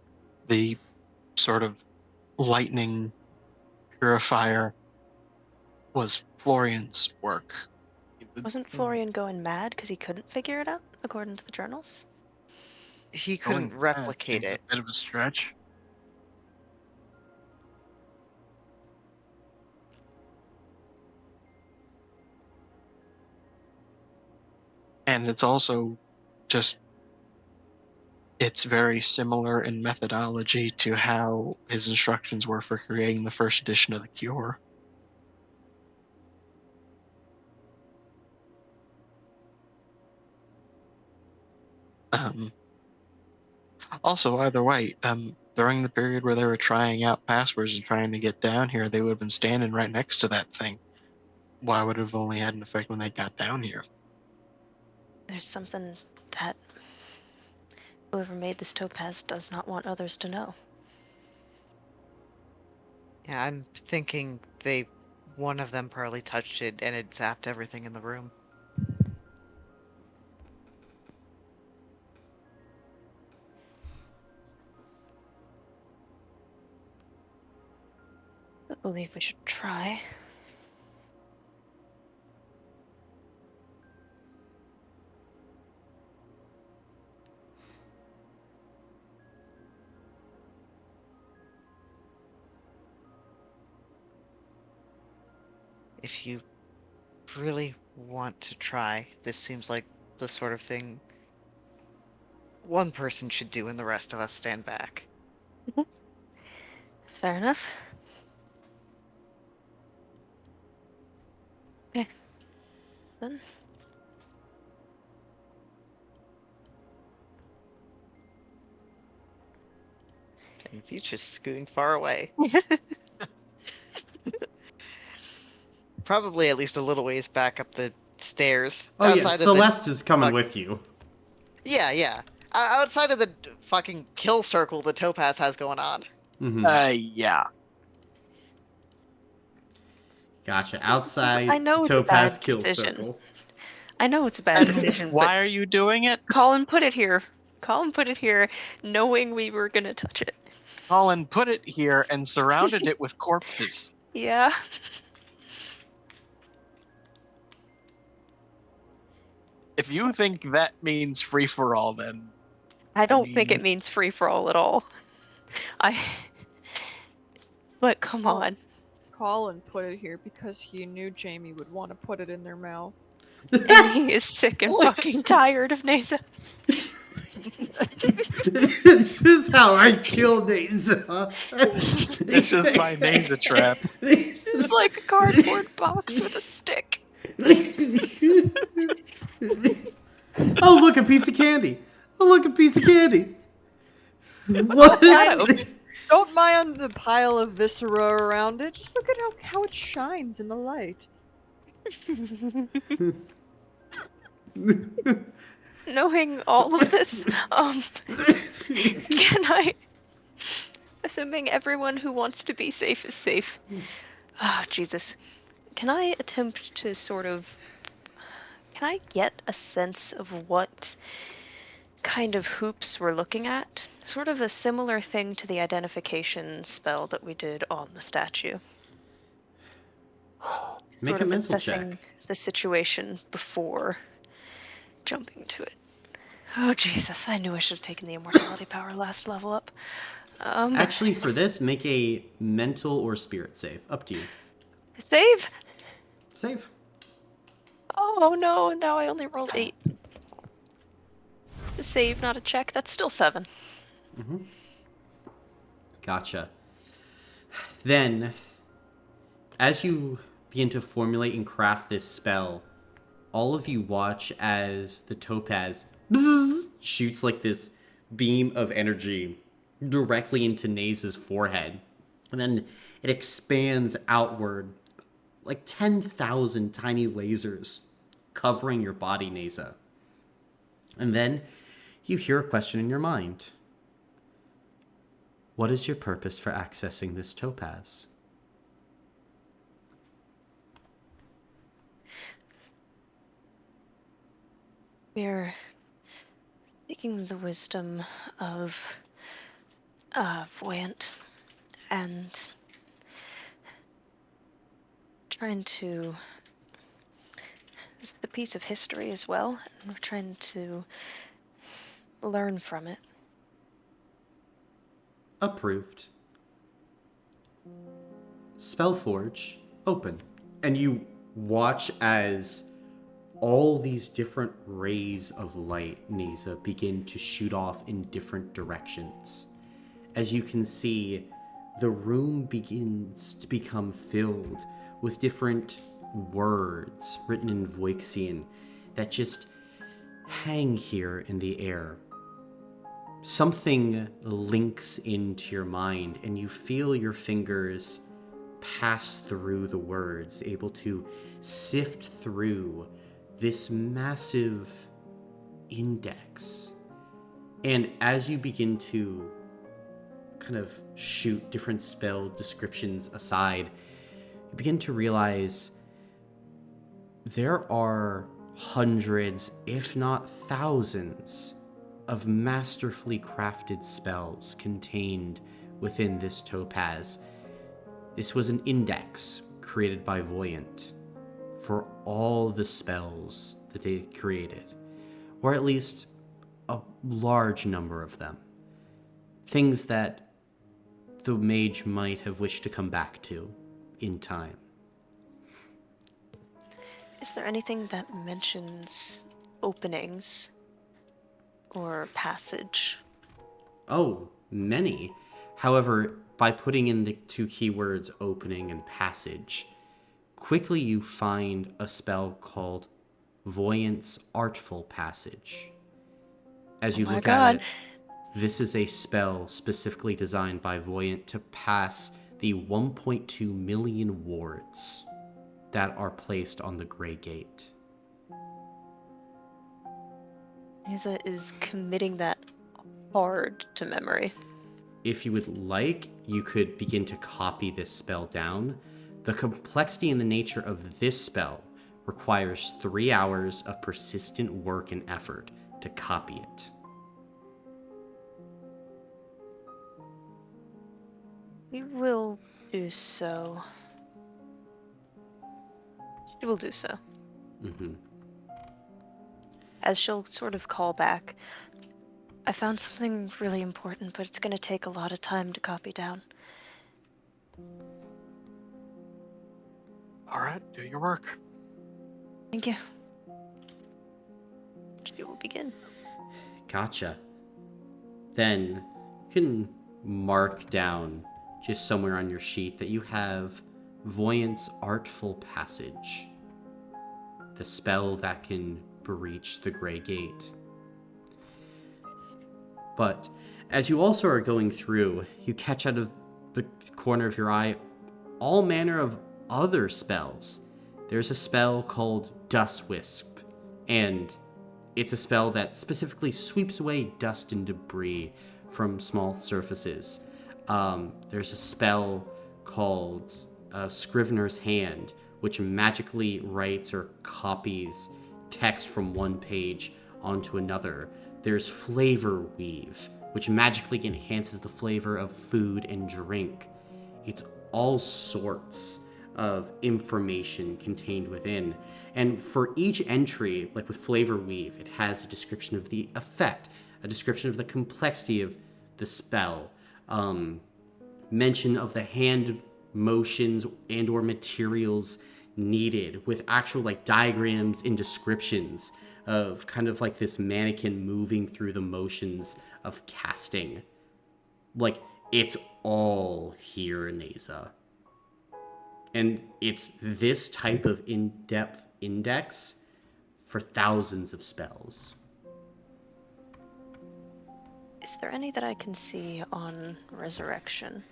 the sort of lightning purifier was Florian's work. Wasn't Florian going mad because he couldn't figure it out, according to the journals? He Going couldn't mad replicate seems a it. bit of a stretch. And it's also just it's very similar in methodology to how his instructions were for creating the first edition of the cure. Um, Also, either way, during the period where they were trying out passwords and trying to get down here, they would have been standing right next to that thing. Why would it have only had an effect when they got down here? There's something that whoever made this topaz does not want others to know. Yeah, I'm thinking one of them probably touched it and it zapped everything in the room. I believe we should try. if you really want to try, this seems like the sort of thing one person should do and the rest of us stand back. Fair enough. Okay. Then. And Fuchsia's scooting far away. Probably at least a little ways back up the stairs. Oh yeah, outside of the Celeste is coming fuck- with you. Yeah. Outside of the fucking kill circle that Topaz has going on. Mm-hmm. Yeah. Gotcha. Outside I know it's a Topaz bad kill decision. circle. I know it's a bad decision, Why are you doing it? but Colin put it here. Colin put it here knowing we were gonna touch it. Colin put it here and surrounded it with corpses. Yeah. If you think that means free for all, then I don't think mean- it means free for all at all. But come Well, on. Colin put it here because he knew Jamie would want to put it in their mouth. And he is sick and fucking tired of Neza. This is how I kill Neza. this is my Mesa trap. It's like a cardboard box with a stick. Oh, look, a piece of candy. Oh, look, a piece of candy. What? Shadow. Don't mind the pile of viscera around it. Just look at how it shines in the light. Knowing all of this, can I, assuming everyone who wants to be safe is safe, oh, Jesus, can I attempt to can I get a sense of what kind of hoops we're looking at? Sort of a similar thing to the identification spell that we did on the statue. Make Sort a of mental assessing check. the situation before jumping to it. Oh Jesus! I knew I should have taken the immortality power last level up. Actually, for this, make a mental or spirit save. Up to you. Save. Save. Oh no! Now I only rolled 8. A save, not a check. That's still 7. Mm-hmm. Gotcha. Then, as you begin to formulate and craft this spell, all of you watch as the Topaz shoots like this beam of energy directly into Naze's forehead. And then it expands outward like 10,000 tiny lasers covering your body, Naza. And then you hear a question in your mind. What is your purpose for accessing this Topaz? We're seeking the wisdom of Voyant and trying to. This is a piece of history as well, and we're trying to learn from it. Approved. Spellforge open. And you watch as all these different rays of light, Nisa, begin to shoot off in different directions. As you can see, the room begins to become filled with different words written in Voixian that just hang here in the air. Something links into your mind, and you feel your fingers pass through the words, able to sift through this massive index. And as you begin to kind of shoot different spell descriptions aside, you begin to realize there are hundreds, if not thousands, of masterfully crafted spells contained within this Topaz. This was an index created by Voyant for all the spells that they created, or at least a large number of them. Things that the mage might have wished to come back to in time. Is there anything that mentions openings or passage? Oh, many. However, by putting in the two keywords opening and passage, quickly you find a spell called Voyant's Artful Passage. As Oh you my look at god. it, this is a spell specifically designed by Voyant to pass the 1.2 million wards that are placed on the Grey Gate. Isa is committing that hard to memory. If you would like, you could begin to copy this spell down. The complexity and the nature of this spell requires 3 hours of persistent work and effort to copy it. We will do so. She will do so. Mm-hmm. As she'll sort of call back, I found something really important, but it's going to take a lot of time to copy down. All right, do your work. Thank you. She will begin. Gotcha. Then you can mark down just somewhere on your sheet that you have Voyant's Artful Passage, the spell that can breach the Grey Gate. But as you also are going through, you catch out of the corner of your eye all manner of other spells. There's a spell called Dust Wisp, and it's a spell that specifically sweeps away dust and debris from small surfaces. There's a spell called Scrivener's Hand, which magically writes or copies text from one page onto another. There's Flavor Weave, which magically enhances the flavor of food and drink. It's all sorts of information contained within. And for each entry, like with Flavor Weave, it has a description of the effect, a description of the complexity of the spell, mention of the hand motions and or materials needed, with actual like diagrams and descriptions of kind of like this mannequin moving through the motions of casting. Like, it's all here in Asa. And it's this type of in-depth index for thousands of spells. Is there any that I can see on Resurrection?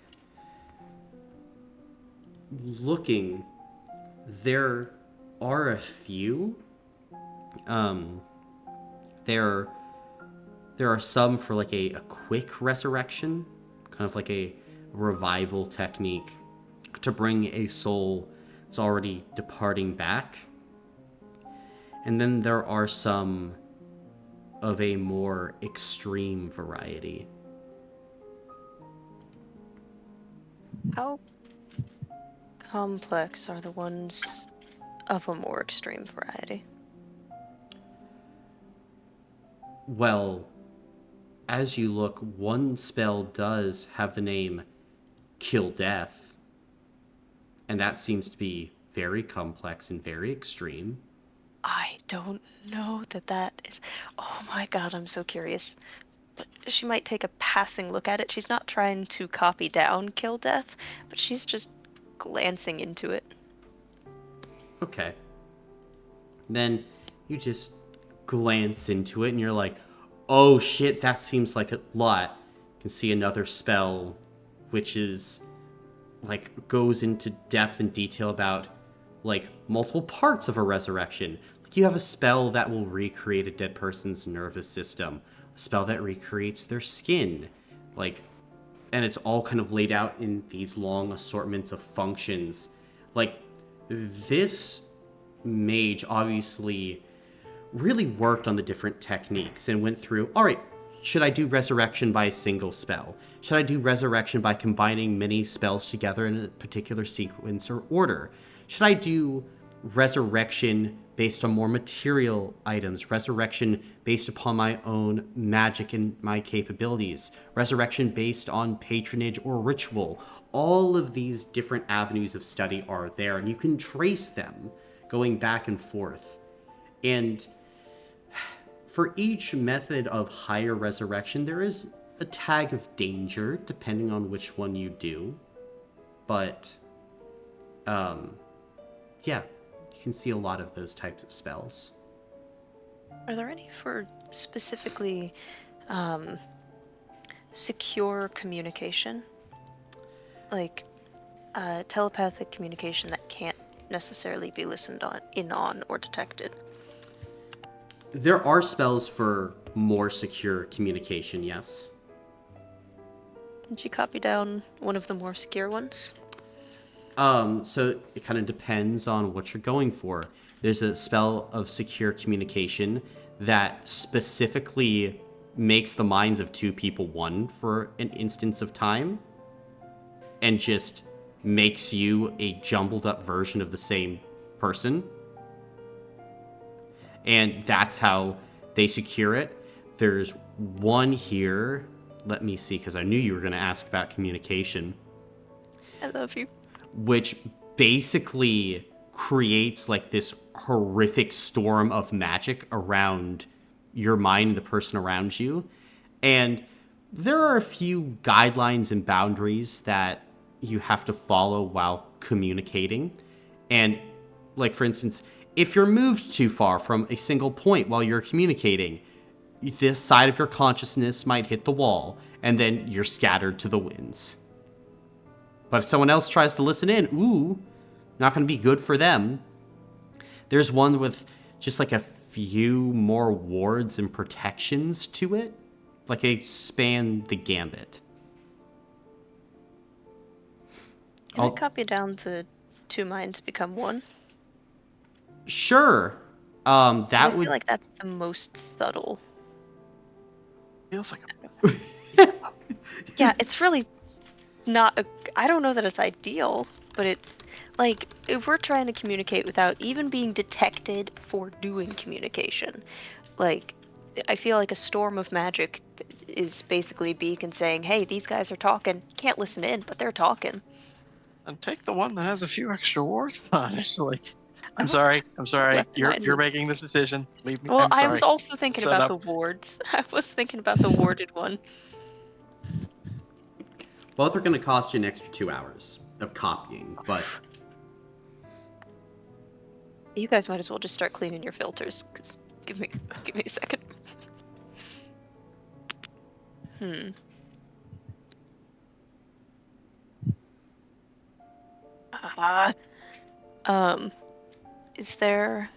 Looking, there are a few. There are some for like a quick resurrection, kind of like a revival technique to bring a soul that's already departing back. And then there are some of a more extreme variety. How complex are the ones of a more extreme variety? Well, as you look, one spell does have the name Kill Death, and that seems to be very complex and very extreme. I don't know that is... Oh my god, I'm so curious. But she might take a passing look at it. She's not trying to copy down Kill Death, but she's just glancing into it. Okay. Then you just glance into it and you're like, oh shit, that seems like a lot. You can see another spell which is like goes into depth and detail about like multiple parts of a resurrection. Like you have a spell that will recreate a dead person's nervous system, a spell that recreates their skin, like, and it's all kind of laid out in these long assortments of functions. Like, this mage obviously really worked on the different techniques and went through, all right, should I do resurrection by a single spell? Should I do resurrection by combining many spells together in a particular sequence or order? Should I do resurrection based on more material items? Resurrection based upon my own magic and my capabilities? Resurrection based on patronage or ritual? All of these different avenues of study are there, and you can trace them going back and forth. And for each method of higher resurrection, there is a tag of danger, depending on which one you do. But, yeah, you can see a lot of those types of spells. Are there any for specifically secure communication? Like telepathic communication that can't necessarily be listened on or detected? There are spells for more secure communication, yes. Can you copy down one of the more secure ones? So it kind of depends on what you're going for. There's a spell of secure communication that specifically makes the minds of two people one for an instance of time, and just makes you a jumbled up version of the same person. And that's how they secure it. There's one here. Let me see, because I knew you were going to ask about communication. I love you. Which basically creates like this horrific storm of magic around your mind, the person around you. And there are a few guidelines and boundaries that you have to follow while communicating. And, like, for instance, if you're moved too far from a single point while you're communicating, this side of your consciousness might hit the wall, and then you're scattered to the winds. But if someone else tries to listen in, not going to be good for them. There's one with just like a few more wards and protections to it. Like they span the gambit. Can I copy down the two minds become one? Sure. I That feel would like that's the most subtle. Feels like Yeah, it's really not I don't know that it's ideal, but it's like if we're trying to communicate without even being detected for doing communication, like I feel like a storm of magic is basically a beacon saying, hey, these guys are talking, can't listen in, but they're talking. and take the one that has a few extra wards on it. Like, I I'm was sorry. You're weaponizing. making this decision. Leave me. Well, I'm I sorry. was also thinking Shut about up. the wards. I was thinking about the warded one. both are going to cost you an extra 2 hours of copying, but You guys might as well just start cleaning your filters, cause give me a second. Ah. Is there...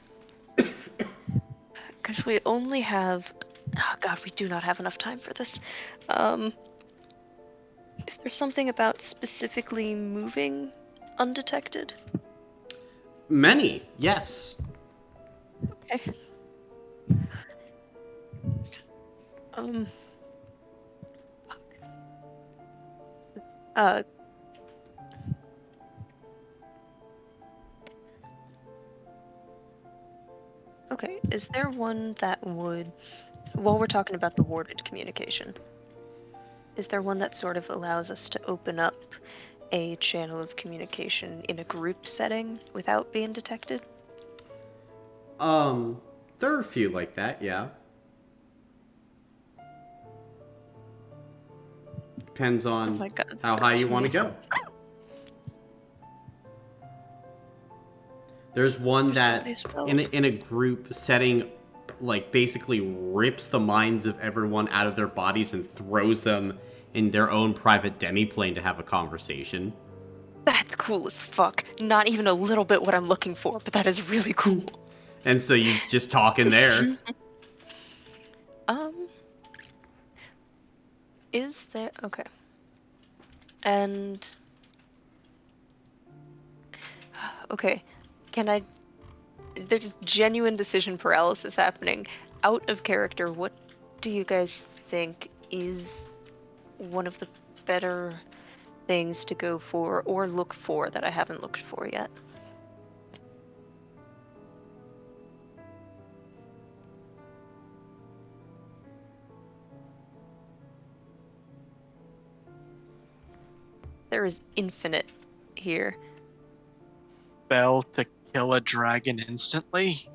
Because we only have... Oh god, we do not have enough time for this. Is there something about specifically moving undetected? many, yes. Okay. Uh... Okay, is there one that would... While we're talking about the warded communication, is there one that sort of allows us to open up a channel of communication in a group setting without being detected? There are a few like that, yeah. Depends Oh on my god, how there are high you too want many to go. There's one There's so that many spells. in a group setting, like basically rips the minds of everyone out of their bodies and throws them in their own private demiplane to have a conversation. That's cool as fuck. Not even a little bit what I'm looking for, but that is really cool. And so you just talk in there. Is there... Okay. And... Okay. Can I... There's genuine decision paralysis happening. Out of character, what do you guys think is one of the better things to go for or look for that I haven't looked for yet? There is infinite here. Spell to kill a dragon instantly?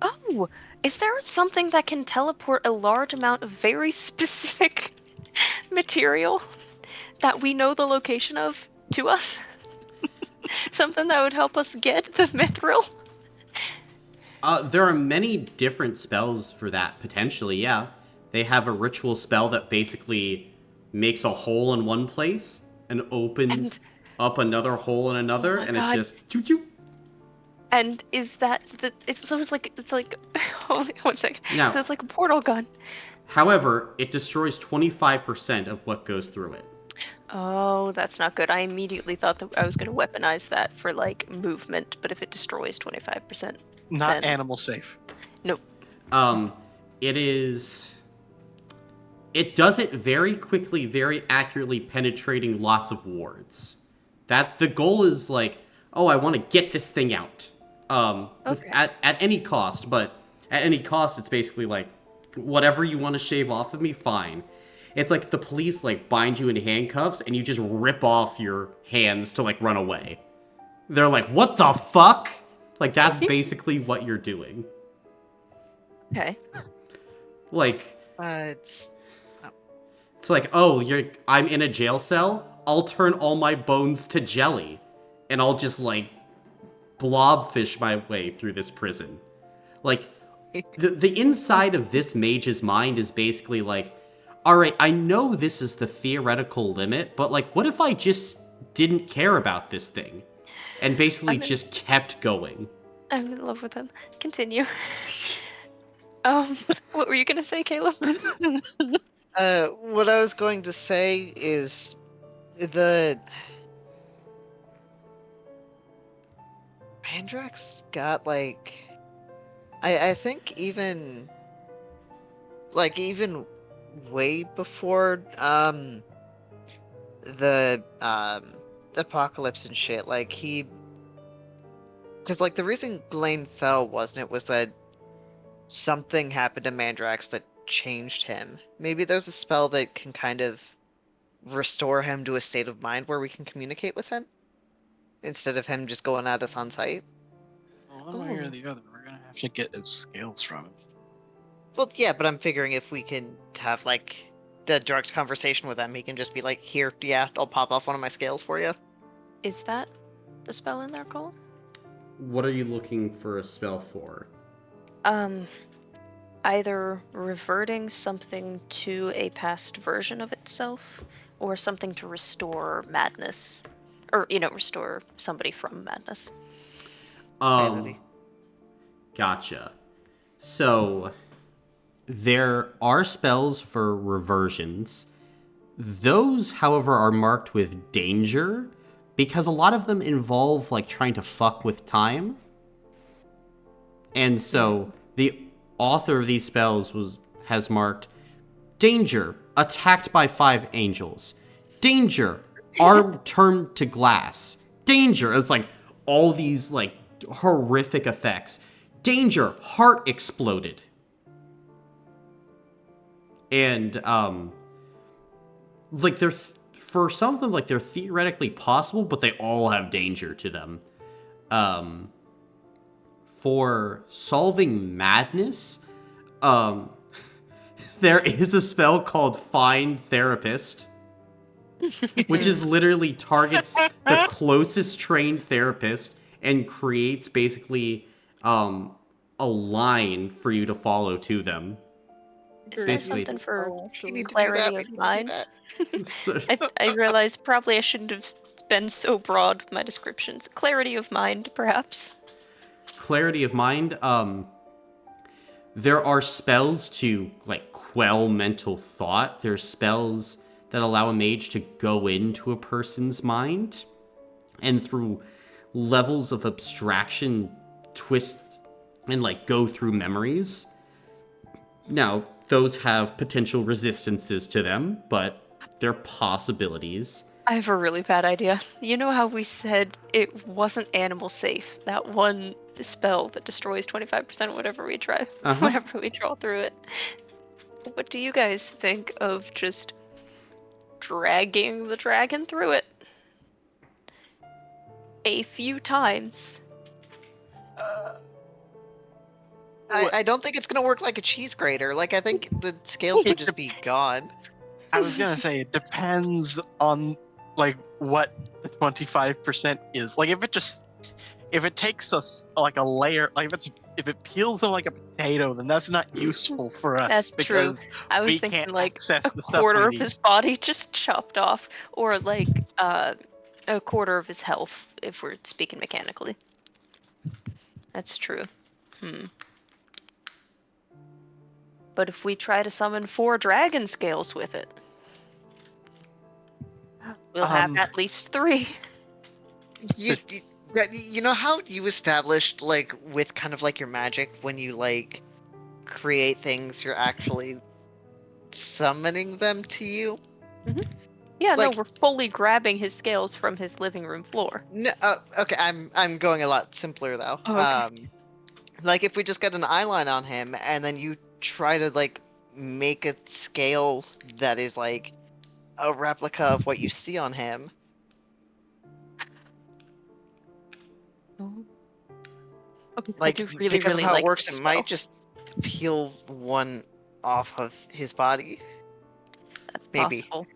Oh, is there something that can teleport a large amount of very specific material that we know the location of to us? Something that would help us get the mithril? There are many different spells for that, potentially, yeah. They have a ritual spell that basically makes a hole in one place and opens And up another hole in oh another, my and it god. just choo-choo. And is that the it's like holy one second. Now, So it's like a portal gun. however, it destroys 25% of what goes through it. Oh, that's not good. I immediately thought that I was going to weaponize that for like movement, but if it destroys 25%, Not then animal safe. nope. Um, it is. It does it very quickly, very accurately, penetrating lots of wards. That the goal is like, oh, I want to get this thing out. Okay. At any cost, but at any cost, it's basically like, whatever you want to shave off of me, fine. It's like the police like bind you in handcuffs and you just rip off your hands to like run away. They're like, what the fuck? Like that's basically what you're doing. Okay. Like It's it's like, oh, I'm in a jail cell. I'll turn all my bones to jelly, and I'll just like blobfish my way through this prison. Like the inside of this mage's mind is basically like, all right, I know this is the theoretical limit, but like, what if I just didn't care about this thing, and basically I'm in, just kept going? I'm in love with him. Continue. What were you gonna say, Caleb? what I was going to say is the Mandrax got like I think even way before the apocalypse and shit, like he because like the reason Glane fell was that something happened to Mandrax that changed him. Maybe there's a spell that can kind of restore him to a state of mind where we can communicate with him instead of him just going at us on sight. One way or Ooh. the other, we're gonna have to get his scales from him. Well, yeah, but I'm figuring if we can have like a direct conversation with him, he can just be like, "Here, yeah, I'll pop off one of my scales for you." Is that a spell in there, Colin? What are you looking for a spell for? Either reverting something to a past version of itself, or something to restore madness, or restore somebody from madness. Um, Sanity. Gotcha. So there are spells for reversions. Those, however, are marked with danger because a lot of them involve like trying to fuck with time. And so the author of these spells has marked danger, attacked by 5 angels. Danger, arm turned to glass. Danger, it's like all these like horrific effects. Danger, heart exploded. And like for some of them like they're theoretically possible, but they all have danger to them. For solving madness, um there is a spell called Find Therapist, which is literally targets the closest trained therapist and creates basically a line for you to follow to them. Is that Basically- something for We actually. need to do clarity that. of We need to do mind? that. So- I realized probably I shouldn't have been so broad with my descriptions. Clarity of mind, perhaps. clarity of mind. There are spells to like quell mental thought. There's spells that allow a mage to go into a person's mind and through levels of abstraction twist and like go through memories. Now, those have potential resistances to them, but they're possibilities. I have a really bad idea. You know how we said it wasn't animal safe? That one spell that destroys 25% whatever we try, Uh-huh. whenever we draw through it. What do you guys think of just dragging the dragon through it? a few times. I don't think it's gonna work like a cheese grater. Like, I think the scales would just be gone. I was gonna say it depends on like what the 25% is. Like if it takes us like a layer, like if it peels them like a potato, then that's not useful for us That's true. because I was we thinking can't like access a the stuff we quarter of need. his body just chopped off, or like a quarter of his health, if we're speaking mechanically. That's true. But if we try to summon 4 dragon scales with it, we'll have at least 3. You know how you established, like, with kind of like your magic, when you like create things, you're actually summoning them to you? Yeah, no, Like, we're fully grabbing his scales from his living room floor. no, okay, I'm going a lot simpler though. Oh, okay. Like if we just get an eyeline on him and then you try to like make a scale that is like a replica of what you see on him. Okay, I Like, do really, because of really how it like works, this it spell. might just peel one off of his body. That's Maybe. possible.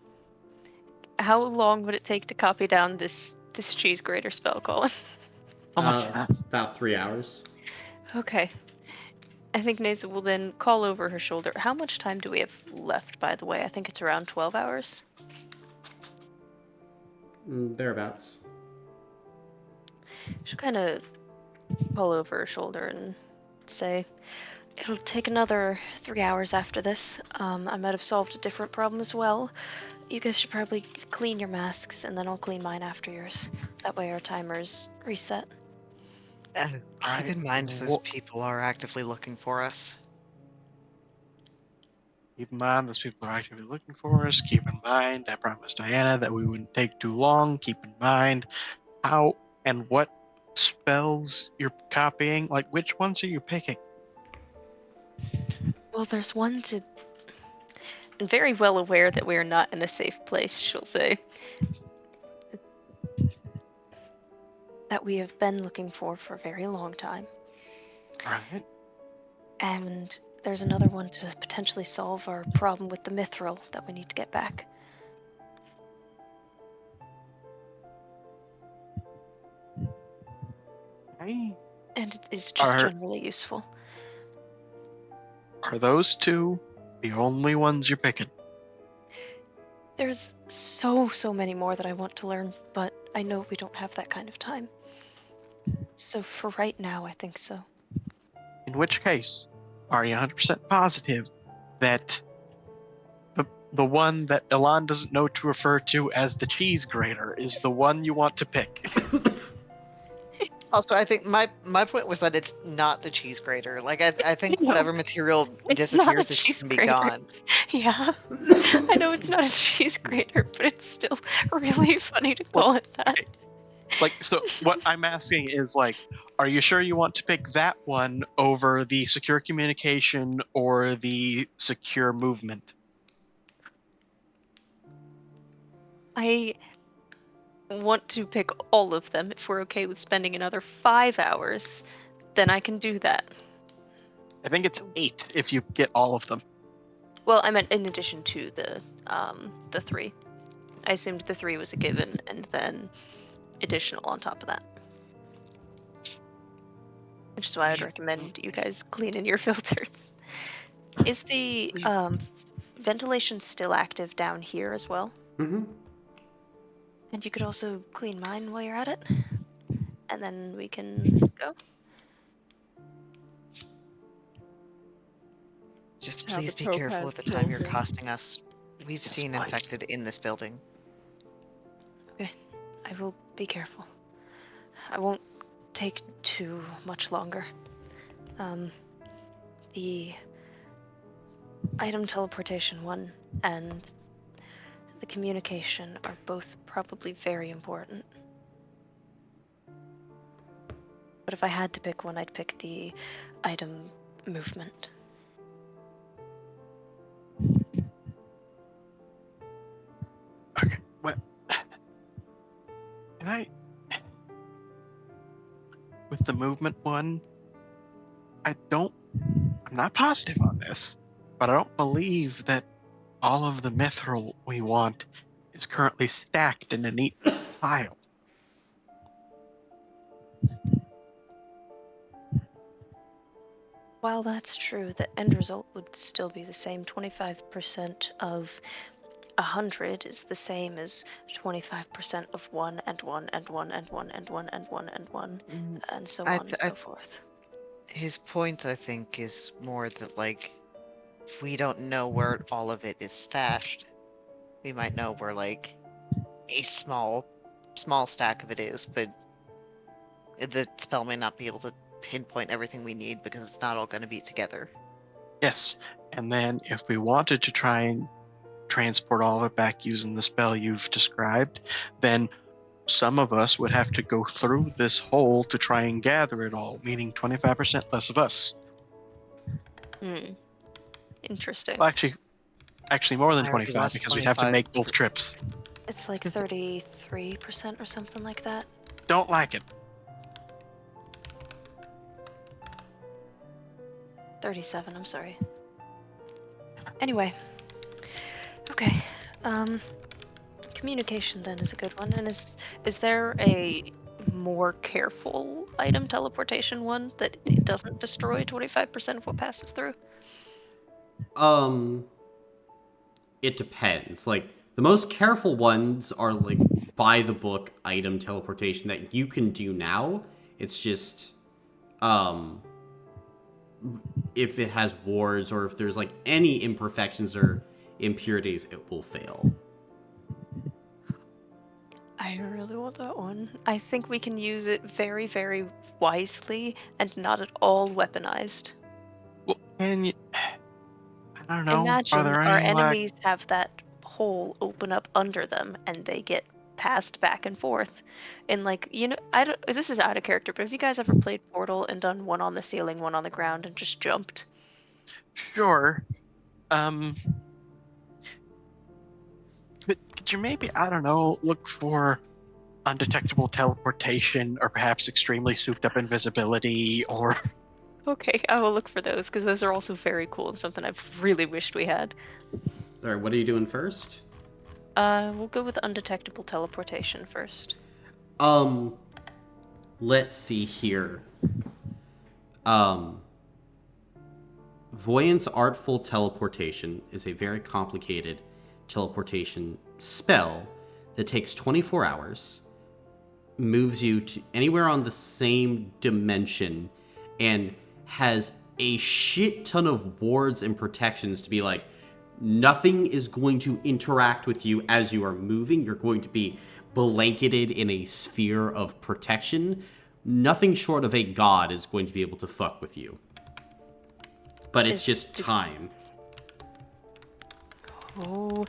How long would it take to copy down this cheese grater spell, Colin? How much? About 3 hours. Okay. I think Naza will then call over her shoulder. How much time do we have left, by the way? I think it's around 12 hours. Thereabouts. She'll kind of call over her shoulder and say, it'll take another 3 hours after this. I might have solved a different problem as well. You guys should probably clean your masks, and then I'll clean mine after yours. That way our timer's reset. Keep Alright, in mind those people are actively looking for us. Keep in mind, those people are actively looking for us. Keep in mind, I promised Diana that we wouldn't take too long. Keep in mind how and what spells you're copying. Like, which ones are you picking? Well, there's one to... I'm very well aware that we are not in a safe place, she'll say. That we have been looking for a very long time. Alright. And there's another one to potentially solve our problem with the mithril that we need to get back. Hey. And it is just Are generally useful. are those two the only ones you're picking? There's so many more that I want to learn, but I know we don't have that kind of time. So for right now, I think so. In which case, are you 100% positive that the one that Elan doesn't know to refer to as the cheese grater is the one you want to pick? Also, I think my point was that it's not the cheese grater. Like, I think No, whatever material it's not a disappears is just cheese gonna be grater. gone. Yeah, I know it's not a cheese grater, but it's still really funny to call it that. Okay. Like, so what I'm asking is, like, are you sure you want to pick that one over the secure communication or the secure movement? I want to pick all of them. If we're okay with spending another 5 hours, then I can do that. I think it's 8 if you get all of them. Well, I meant in addition to the 3. I assumed the 3 was a given, and then additional on top of that. Which is why I'd recommend you guys cleaning your filters. Is the ventilation still active down here as well? Mm-hmm. And you could also clean mine while you're at it? And then we can go? Just How the please be careful Topaz with the time kills you're you. costing us. We've Yes, seen please. infected in this building. Okay, I will be careful. I won't take too much longer. The item teleportation one and the communication are both probably very important. But if I had to pick one, I'd pick the item movement. Okay, well, can I with the movement one, I'm not positive on this, but I don't believe that all of the mithril we want is currently stacked in a neat pile. While that's true, the end result would still be the same. 25% of 100 is the same as 25% of 1 and 1 and 1 and 1 and 1 and 1 and 1, and so I, on and I, so forth. his point, I think, is more that, like, if we don't know where all of it is stashed, we might know where, like, a small stack of it is, but the spell may not be able to pinpoint everything we need because it's not all going to be together. Yes, and then if we wanted to try and transport all of it back using the spell you've described, then some of us would have to go through this hole to try and gather it all, meaning 25% less of us. Interesting. Well, actually more than I already 25 lost because we'd have to 25. make both trips. It's like 33% or something like that. Don't like it. 37, I'm sorry. Anyway. Okay. Communication then is a good one. And is there a more careful item teleportation one that it doesn't destroy 25% of what passes through? It depends. Like, the most careful ones are, like, by the book item teleportation that you can do now. It's just, if it has wards or if there's, like, any imperfections or impurities, it will fail. I really want that one. I think we can use it very, very wisely and not at all weaponized. Well, and I don't know. Are Imagine there our any enemies have that hole open up under them and they get passed back and forth. And like, I don't, this is out of character, but have you guys ever played Portal and done one on the ceiling, one on the ground, and just jumped? Sure. Could you maybe, I don't know, look for undetectable teleportation or perhaps extremely souped up invisibility or Okay, I will look for those because those are also very cool and something I've really wished we had. Sorry, what are you doing first? We'll go with undetectable teleportation first. Let's see here. Voyant's Artful Teleportation is a very complicated teleportation spell that takes 24 hours, moves you to anywhere on the same dimension, and has a shit ton of wards and protections to be like, nothing is going to interact with you as you are moving. You're going to be blanketed in a sphere of protection. Nothing short of a god is going to be able to fuck with you. But it's just time. Oh,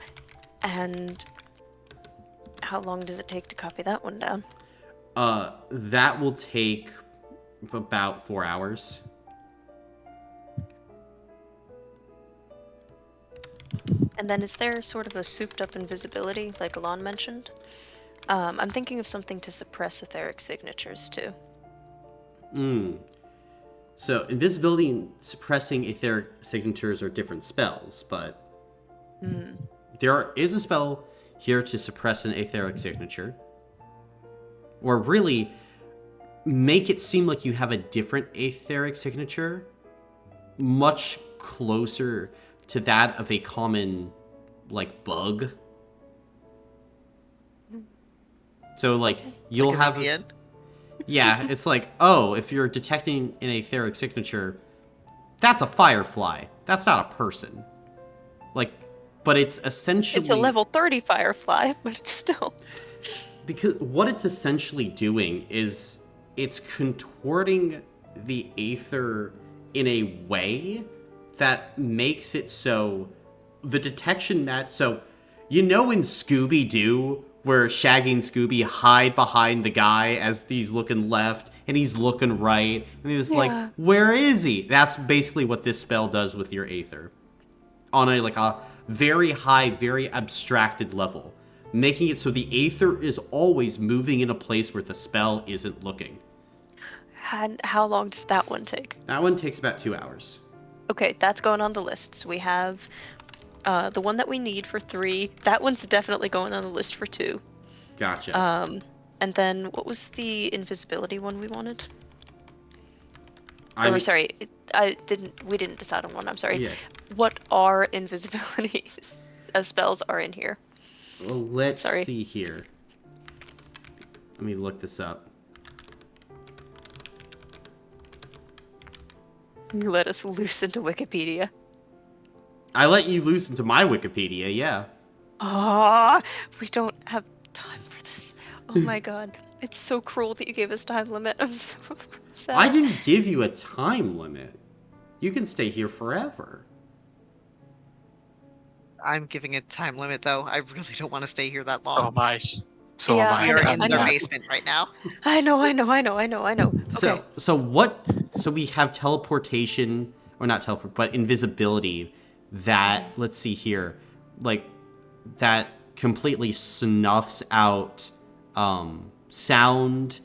and how long does it take to copy that one down? That will take about 4 hours. And then is there sort of a souped up invisibility, like Alon mentioned? I'm thinking of something to suppress etheric signatures too. So invisibility and suppressing etheric signatures are different spells, but there is a spell here to suppress an etheric signature. Or really make it seem like you have a different etheric signature, much closer to that of a common, like, bug. So, like, you'll like have... Yeah, it's like, oh, if you're detecting an etheric signature, that's a firefly. That's not a person. Like, but it's essentially... It's a level 30 firefly, but it's still... Because what it's essentially doing is it's contorting the aether in a way that makes it so the detection match... So, you know in Scooby-Doo where Shaggy and Scooby hide behind the guy as he's looking left and he's looking right, and he's like, where is he? That's basically what this spell does with your aether. On a very high, very abstracted level. Making it so the aether is always moving in a place where the spell isn't looking. And how long does that one take? That one takes about 2 hours. Okay, that's going on the list. So we have the one that we need for 3. That one's definitely going on the list for 2. Gotcha. And then what was the invisibility one we wanted? I Or mean, sorry, we didn't decide on one. I'm sorry. yeah. What are invisibility spells are in here? Well, let's Sorry. see here. Let me look this up. You let us loose into Wikipedia. I let you loose into my Wikipedia, yeah. Ah, we don't have time for this. Oh my god. It's so cruel that you gave us time limit. I'm so sad. I didn't give you a time limit. You can stay here forever. I'm giving a time limit, though. I really don't want to stay here that Oh long. my. So Yeah, am I. I We are know, in I their know. basement right now. I know. Okay. So we have teleportation, or not teleport, but invisibility that, let's see here, like, that completely snuffs out sound,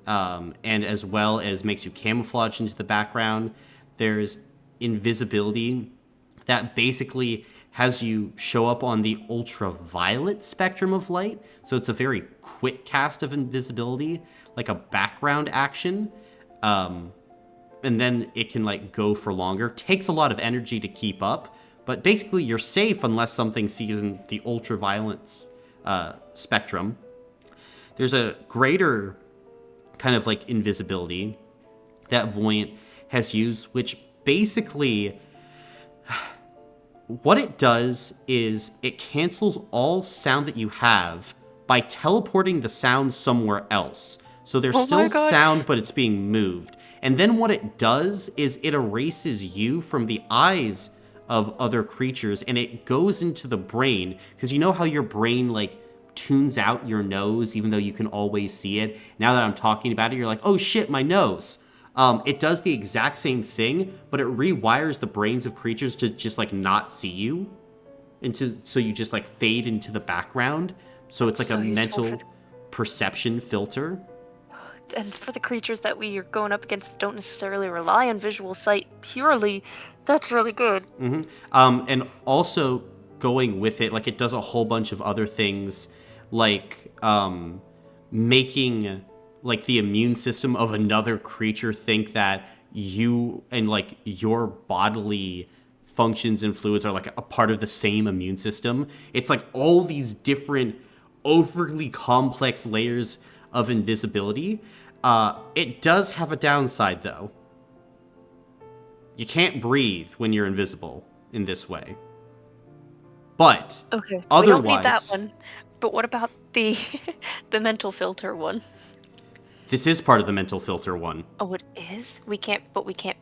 and as well as makes you camouflage into the background. There's invisibility that basically has you show up on the ultraviolet spectrum of light. So it's a very quick cast of invisibility, like a background action. And then it can like go for longer. Takes a lot of energy to keep up, but basically you're safe unless something sees in the ultraviolet spectrum. There's a greater kind of like invisibility that Voyant has used, which basically what it does is it cancels all sound that you have by teleporting the sound somewhere else. So there's Oh my still God. sound, but it's being moved. And then what it does is it erases you from the eyes of other creatures, and it goes into the brain. Because you know how your brain, like, tunes out your nose, even though you can always see it? Now that I'm talking about it, you're like, oh shit, my nose. It does the exact same thing, but it rewires the brains of creatures to just like not see you, so you just like fade into the background. So it's like So a useful for mental perception filter. and for the creatures that we are going up against that don't necessarily rely on visual sight purely, that's really good. And also going with it, like it does a whole bunch of other things, like making like the immune system of another creature think that you and like your bodily functions and fluids are like a part of the same immune system. It's like all these different overly complex layers of invisibility. It does have a downside though. You can't breathe when you're invisible in this way. But Okay. otherwise, We don't need that one. But what about the the mental filter one? this is part of the mental filter one. Oh, it is? We can't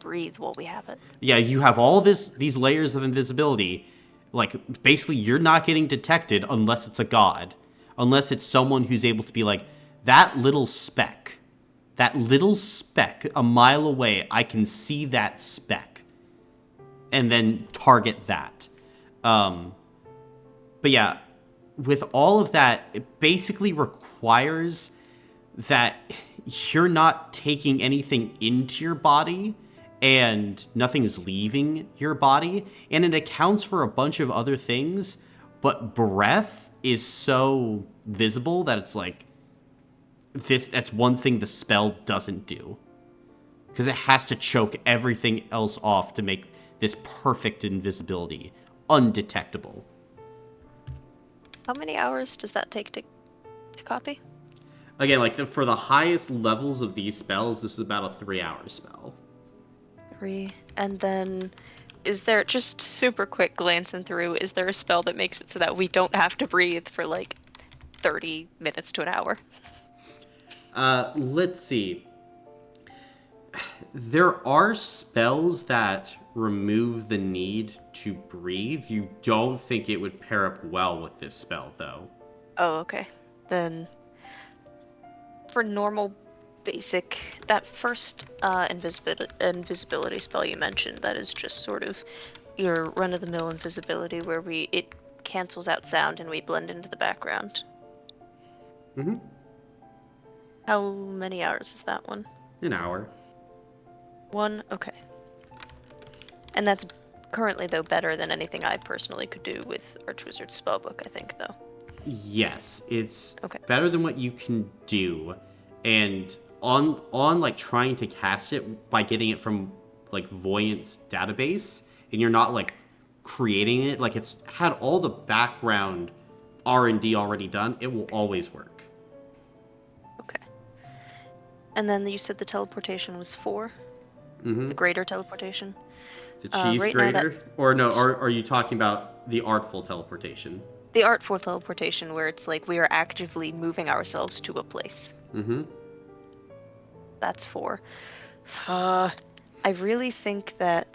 breathe while we have it. Yeah, you have all these layers of invisibility. Like basically you're not getting detected unless it's a god. Unless it's someone who's able to be like, that little speck a mile away, I can see that speck. And then target that. But yeah, with all of that, it basically requires that you're not taking anything into your body and nothing's leaving your body. And it accounts for a bunch of other things, but breath is so visible that it's like, that's one thing the spell doesn't do. Because it has to choke everything else off to make this perfect invisibility undetectable. How many hours does that take to copy? Again, like for the highest levels of these spells, this is about a 3-hour spell. 3. And then is there, just super quick glancing through, is there a spell that makes it so that we don't have to breathe for like 30 minutes to an hour? Let's see. There are spells that remove the need to breathe. You don't think it would pair up well with this spell, though. Oh, okay. Then for normal basic, that first invisibility spell you mentioned, that is just sort of your run-of-the-mill invisibility where it cancels out sound and we blend into the background. Mm-hmm. How many hours is that one? An hour. 1? Okay. And that's currently, though, better than anything I personally could do with Archwizard's Spellbook, I think, though. Yes, it's Okay. better than what you can do, and on like trying to cast it by getting it from like Voyant's database, and you're not like creating it, like it's had all the background R&D already done, it will always work. Okay. And then you said the teleportation was 4? Mm-hmm. The greater teleportation? The cheese Right now grater, that's or no? Are you talking about the artful teleportation? the artful teleportation, where it's like we are actively moving ourselves to a place. Mm-hmm. That's 4. I really think that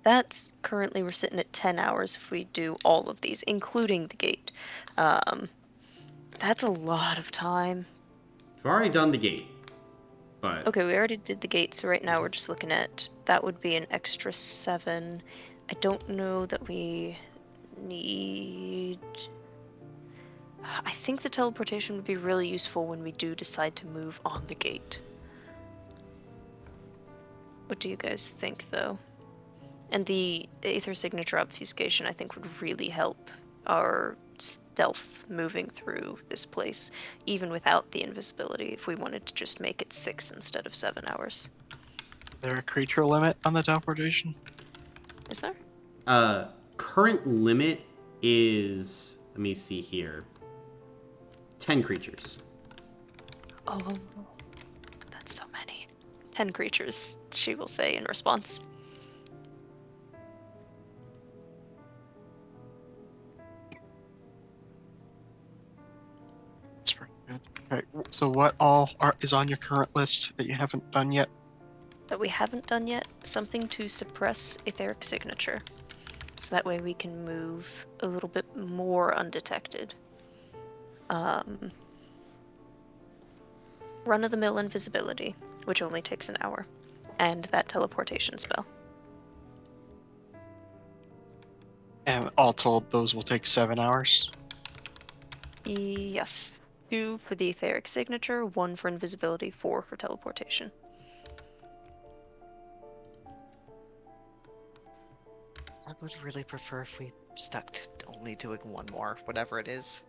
that's currently we're sitting at 10 hours if we do all of these, including the gate. That's a lot of time. We've already done the gate, but Okay, we already did the gate, so right now we're just looking at that would be an extra 7. I don't know that we need. I think the teleportation would be really useful when we do decide to move on the gate. What do you guys think, though? And the Aether Signature Obfuscation, I think, would really help our stealth moving through this place, even without the invisibility, if we wanted to just make it 6 instead of 7 hours. Is there a creature limit on the teleportation? Is there? current limit is, let me see here, 10 creatures. Oh, that's so many. 10 creatures, she will say in response. That's pretty good. Okay, so what all is on your current list that you haven't done yet? That we haven't done yet, something to suppress Etheric Signature. So that way we can move a little bit more undetected. Run-of-the-mill invisibility, which only takes an hour, and that teleportation spell. And all told, those will take 7 hours. Yes. 2 for the Etheric Signature, 1 for invisibility, 4 for teleportation. I would really prefer if we stuck to only doing one more, whatever it is.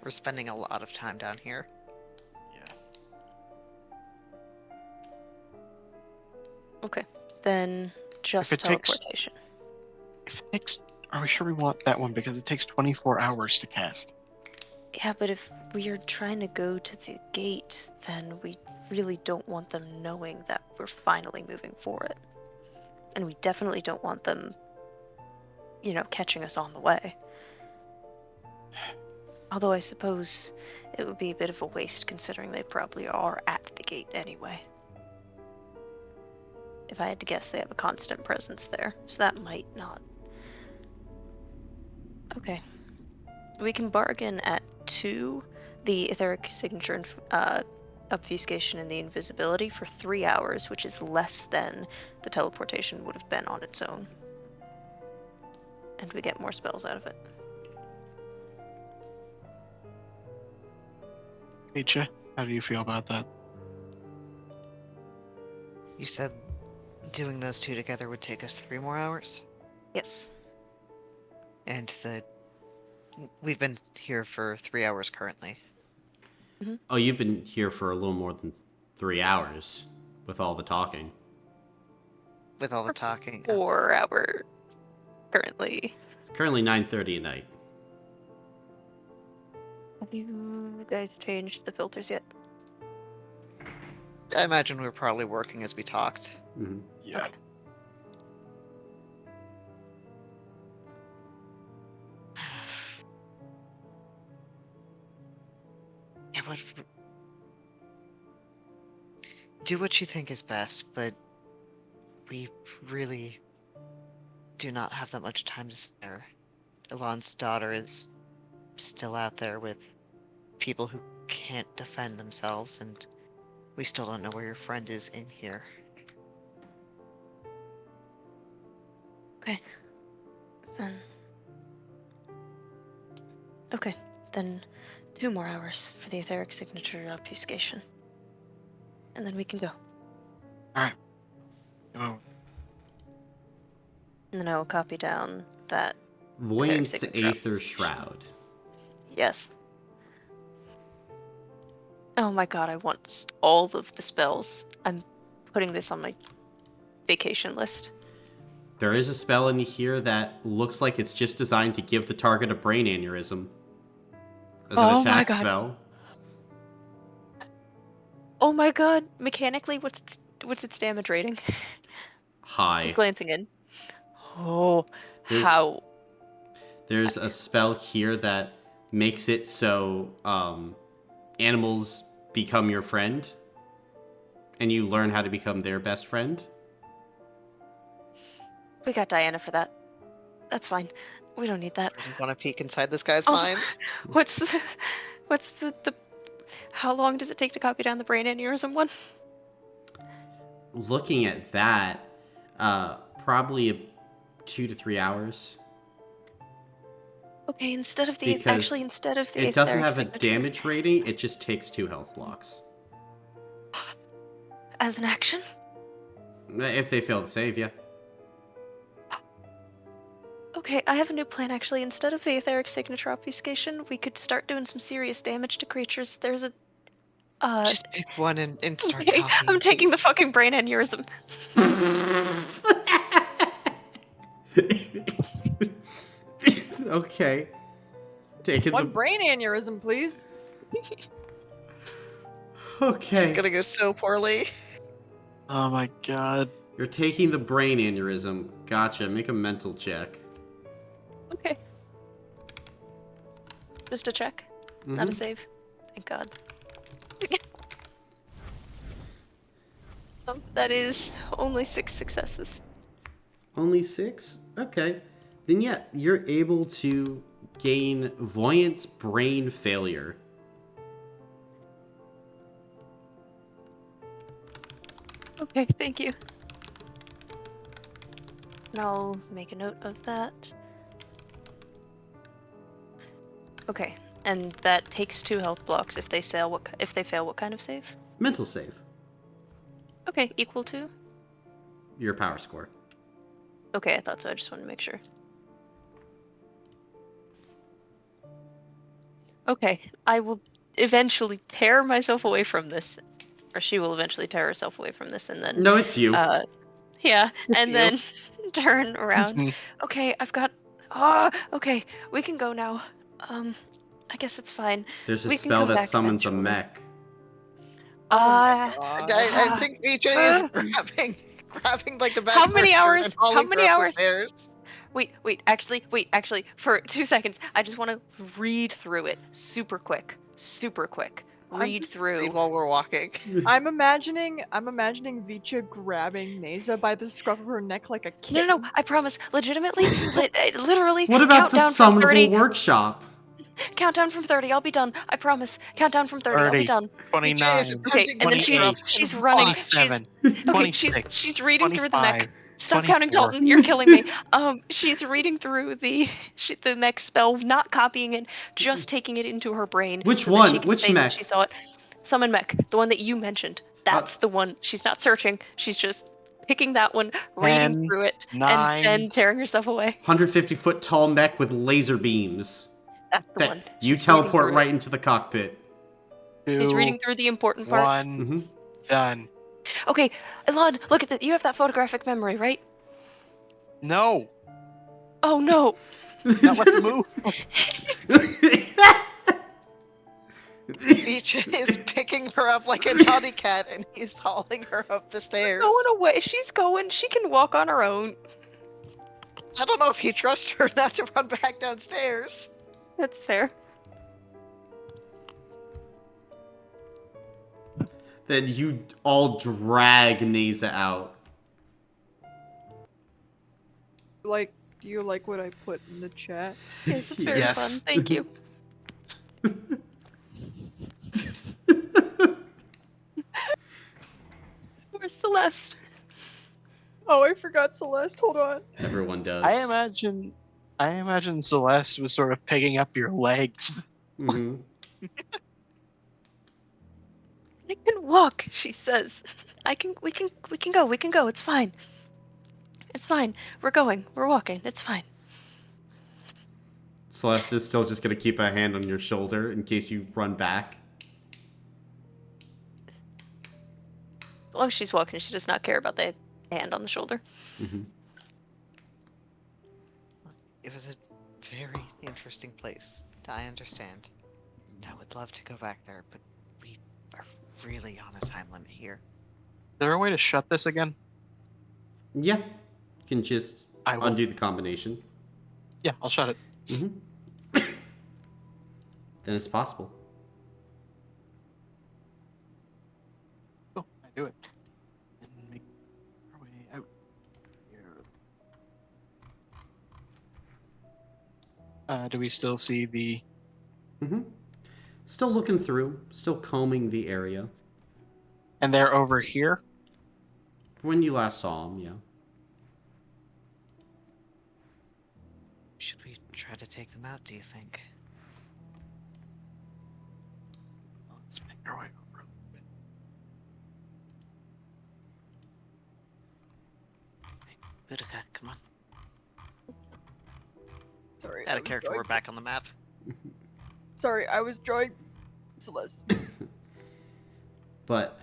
We're spending a lot of time down here. Yeah. Okay, then just it takes- teleportation. If it takes, are we sure we want that one? Because it takes 24 hours to cast. Yeah, but if we are trying to go to the gate, then we really don't want them knowing that we're finally moving for it. And we definitely don't want them, catching us on the way. Although I suppose it would be a bit of a waste considering they probably are at the gate anyway. If I had to guess, they have a constant presence there, so that might not. Okay. We can bargain at 2, the Etheric Signature Obfuscation and the Invisibility for 3 hours, which is less than the teleportation would have been on its own. And we get more spells out of it. Nietzsche, how do you feel about that? You said doing those two together would take us 3 more hours? Yes. And we've been here for 3 hours currently. Oh, you've been here for a little more than 3 hours with all the talking. With all the talking. 4 hours currently. It's currently 9:30 at night. Have you guys changed the filters yet? I imagine we were probably working as we talked. Mm-hmm. Yeah. Okay. It would do what you think is best, but we really do not have that much time to spare. Elon's daughter is still out there with people who can't defend themselves, and we still don't know where your friend is in here. Okay. Okay, then 2 more hours for the Etheric Signature Obfuscation. and then we can go. All right. Oh, And then I will copy down that. Voyance signature Aether obfuscation. Shroud. Yes. Oh my god, I want all of the spells. I'm putting this on my vacation list. There is a spell in here that looks like it's just designed to give the target a brain aneurysm. As an Oh my attack god. spell. Oh my god. Mechanically, what's its damage rating? High. Glancing in. Oh, There's- how? There's a spell here that makes it so animals become your friend, and you learn how to become their best friend. We got Diana for that. That's fine. We don't need that. Doesn't want to peek inside this guy's Oh, mind. what's the how long does it take to copy down the brain aneurysm one? Looking at that, probably 2 to 3 hours. Okay, instead of the Because the it doesn't etheric have a signature, damage rating, it just takes 2 health blocks. as an action. If they fail to save, yeah. Okay, I have a new plan actually. Instead of the etheric signature obfuscation, we could start doing some serious damage to creatures. There's a Just pick one and start okay, copying. I'm taking please. the fucking brain aneurysm. Okay. Taking One the... brain aneurysm, please. Okay. This is gonna go so poorly. oh my god. You're taking the brain aneurysm. Gotcha. Make a mental check. Okay. Just a check, not a Mhm. save. Thank God. That is only 6 successes. Only 6? Okay. Then yeah, you're able to gain Voyance Brain Failure. Okay, thank you. And I'll make a note of that. Okay, and that takes 2 health blocks if they fail. What kind of save? Mental save. Okay, equal to. Your power score. Okay, I thought so. I just wanted to make sure. Okay, I will eventually tear myself away from this, or she will eventually tear herself away from this, and then No, it's you. yeah, and you. then turn around. Okay, I've got. Okay, we can go now. I guess it's fine. There's a we can spell come that back summons a eventually. mech. I think Vija is grabbing like the back How of her many shirt hours? and How hauling her many up hours? the stairs. Wait, actually, for 2 seconds, I just want to read through it super quick. Read through. Read while we're walking. I'm imagining Vicha grabbing Neza by the scruff of her neck like a kitten. No, I promise. Legitimately, literally. What about the countdown from 30. summonable workshop? Countdown from 30. I'll be done. I promise. Countdown from 30. I'll be 30, done. 29, is Okay, attempting and then to she's interrupt she's him. running. 27, Okay, 26, she's reading through the mech. 25, Stop counting, 24. Dalton. You're killing me. She's reading through the mech spell, not copying it, just taking it into her brain. Which so that one? she can Which say that mech? she saw it. Summon mech, the one that you mentioned. That's the one. She's not searching. She's just picking that one, reading 10, through it, 9. and then tearing herself away. 150-foot tall mech with laser beams. That's the That one. you She's reading teleport through right it. into the cockpit. She's 2, reading through the important parts. 1, Mm-hmm. done. Okay, Elon, look at that. You have that photographic memory, right? No, Oh no. now let's move. Vija is picking her up like a naughty cat, and he's hauling her up the stairs. Going away. She's going. She can walk on her own. I don't know if he trusts her not to run back downstairs. That's fair. Then you all drag Neza out. Like, do you like what I put in the chat? Yes, it's very Yes. fun. Thank you. Where's Celeste? Oh, I forgot Celeste. Hold on. Everyone does. I imagine Celeste was sort of picking up your legs. Mm-hmm. I can walk, she says. We can go. It's fine. It's fine. We're going. We're walking. It's fine. Celeste is still just going to keep a hand on your shoulder in case you run back. As long as she's walking, she does not care about the hand on the shoulder. Mm-hmm. It was a very interesting place. I understand. I would love to go back there, but we are really on a time limit here. Is there a way to shut this again? Yeah. You can just I will. undo the combination. Yeah, I'll shut it. Mm-hmm. Then it's possible. Oh, I do it. And make our way out here. Do we still see the... Mm-hmm. Still looking through, still combing the area. And they're over here? When you last saw him, yeah. Should we try to take them out, do you think? Let's make our way over a little bit. Boudica, come on. Sorry. Out I of was character, drawing we're back on the map. Sorry, I was drawing Celeste. But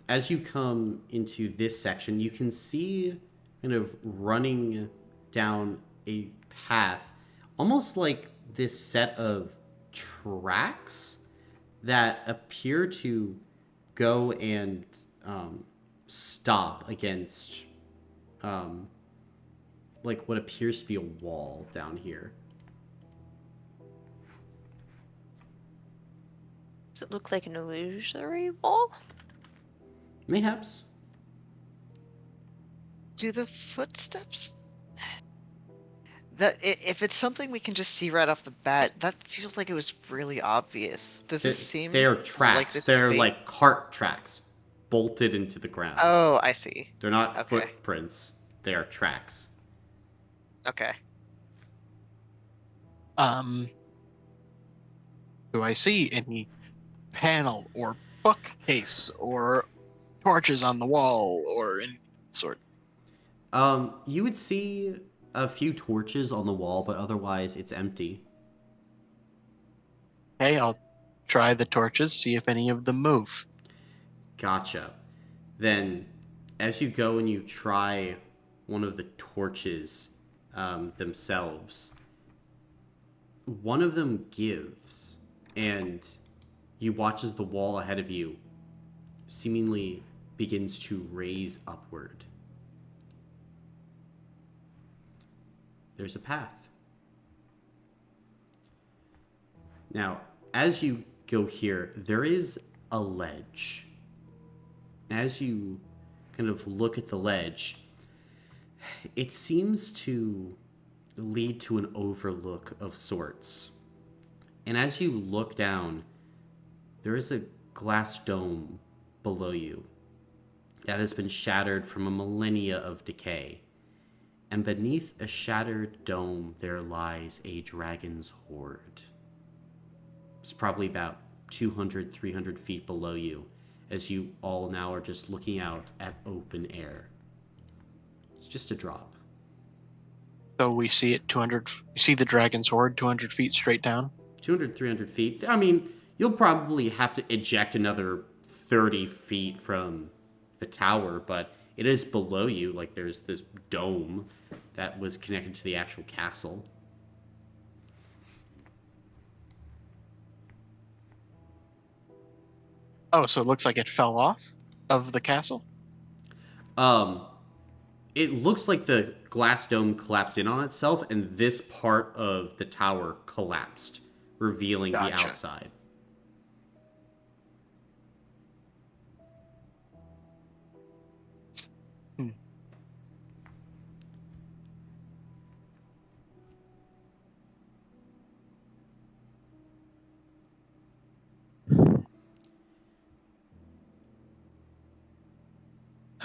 as you come into this section, you can see kind of running down a path, almost like this set of tracks that appear to go and stop against like what appears to be a wall down here. Does it look like an illusory wall? Mayhaps. Do the footsteps? If it's something we can just see right off the bat, that feels like it was really obvious. Does this seem They're like tracks. this is They're bait? like cart tracks bolted into the ground. Oh, I see. They're not Okay. footprints. They are tracks. Okay. Do I see any panel or bookcase or torches on the wall or any sort? You would see a few torches on the wall, but otherwise it's empty. Okay, I'll try the torches, see if any of them move. Gotcha. Then, as you go and you try one of the torches themselves, one of them gives, and you watch as the wall ahead of you seemingly begins to raise upward. There's a path. Now, as you go here, there is a ledge. As you kind of look at the ledge, it seems to lead to an overlook of sorts. And as you look down, there is a glass dome below you that has been shattered from a millennia of decay. And beneath a shattered dome, there lies a dragon's hoard. It's probably about 200, 300 feet below you, as you all now are just looking out at open air. It's just a drop. So we see it 200. You see the dragon's hoard 200 feet straight down. 200, 300 feet. I mean, you'll probably have to eject another 30 feet from the tower, but it is below you. Like, there's this dome that was connected to the actual castle. Oh, so it looks like it fell off of the castle? It looks like the glass dome collapsed in on itself, and this part of the tower collapsed, revealing the Gotcha. outside.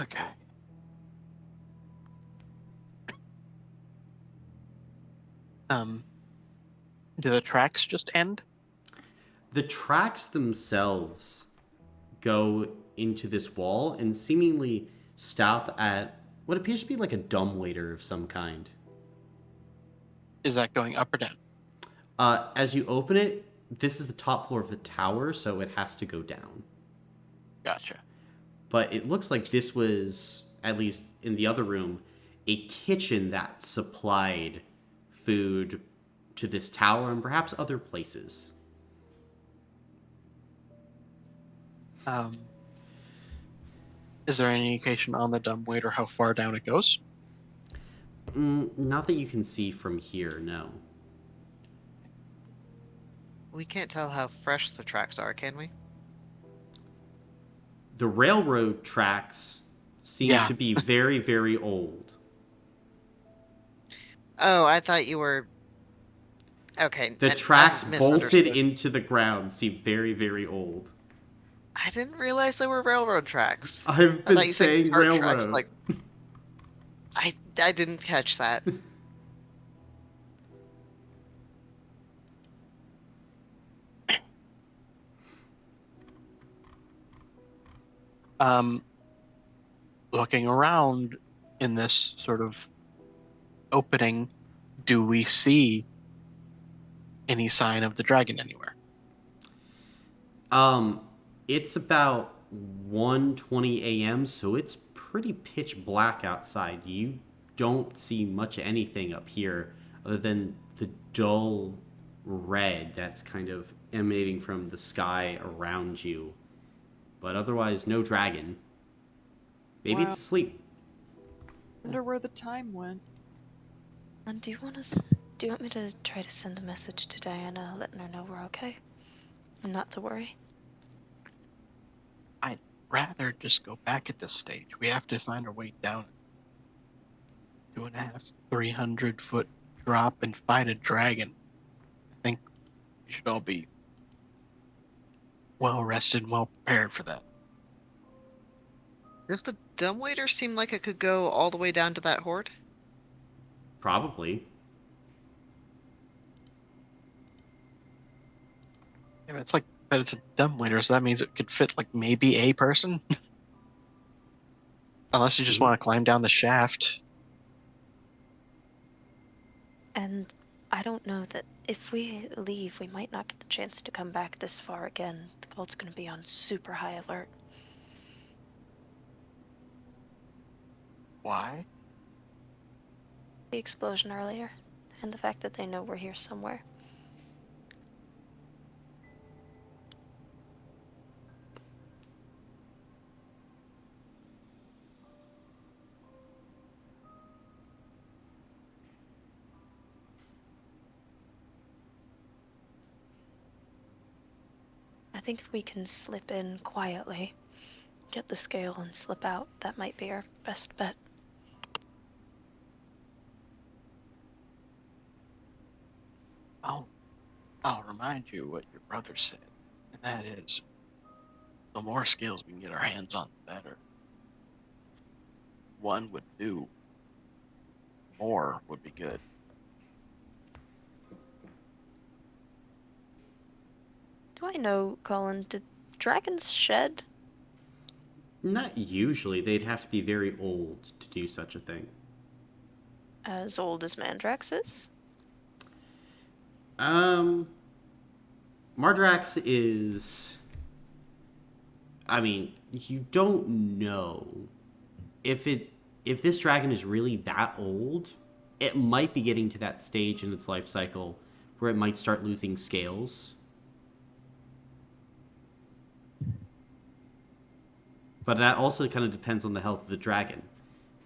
Okay. Do the tracks just end? The tracks themselves go into this wall and seemingly stop at what appears to be like a dumbwaiter of some kind. Is that going up or down? As you open it, this is the top floor of the tower, so it has to go down. Gotcha. But it looks like this was, at least in the other room, a kitchen that supplied food to this tower and perhaps other places. Is there any indication on the dumbwaiter how far down it goes? Not that you can see from here, no. We can't tell how fresh the tracks are, can we? The railroad tracks seem Yeah. to be very, very old. Oh, I thought you were... Okay. The I tracks bolted misunderstood. into the ground seem very, very old. I didn't realize they were railroad tracks. I've I been thought you said saying cart tracks, railroad. like... I didn't catch that. Looking around in this sort of opening, do we see any sign of the dragon anywhere? It's about 1:20 a.m., so it's pretty pitch black outside. You don't see much of anything up here other than the dull red that's kind of emanating from the sky around you. But otherwise, no dragon. Maybe Wow. it's asleep. Wonder where the time went. And do you want me to try to send a message to Diana, letting her know we're okay? And not to worry? I'd rather just go back at this stage. We have to find our way down 2.5, 300-foot drop and fight a dragon. I think we should all be well rested and well prepared for that. Does the dumbwaiter seem like it could go all the way down to that horde? Probably. Yeah, but it's a dumbwaiter, so that means it could fit like maybe a person. Unless you just want to climb down the shaft. And I don't know that if we leave, we might not get the chance to come back this far again. The cult's going to be on super high alert. Why? The explosion earlier, and the fact that they know we're here somewhere. I think if we can slip in quietly, get the scale and slip out, that might be our best bet. I'll remind you what your brother said, and that is, the more skills we can get our hands on, the better. One would do. More would be good. Do I know, Colin, did dragons shed? Not usually. They'd have to be very old to do such a thing. As old as Mandrax is? Mardrax is... I mean, you don't know. If this dragon is really that old, it might be getting to that stage in its life cycle where it might start losing scales. But that also kind of depends on the health of the dragon.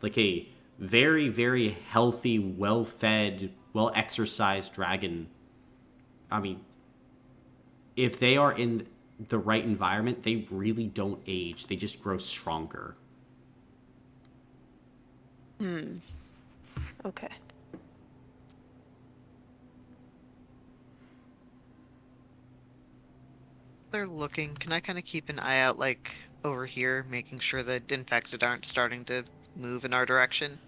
Like a very, very healthy, well-fed, well-exercised dragon, I mean, if they are in the right environment, they really don't age. They just grow stronger. Okay. They're looking. Can I kind of keep an eye out, like, over here, making sure the infected aren't starting to move in our direction?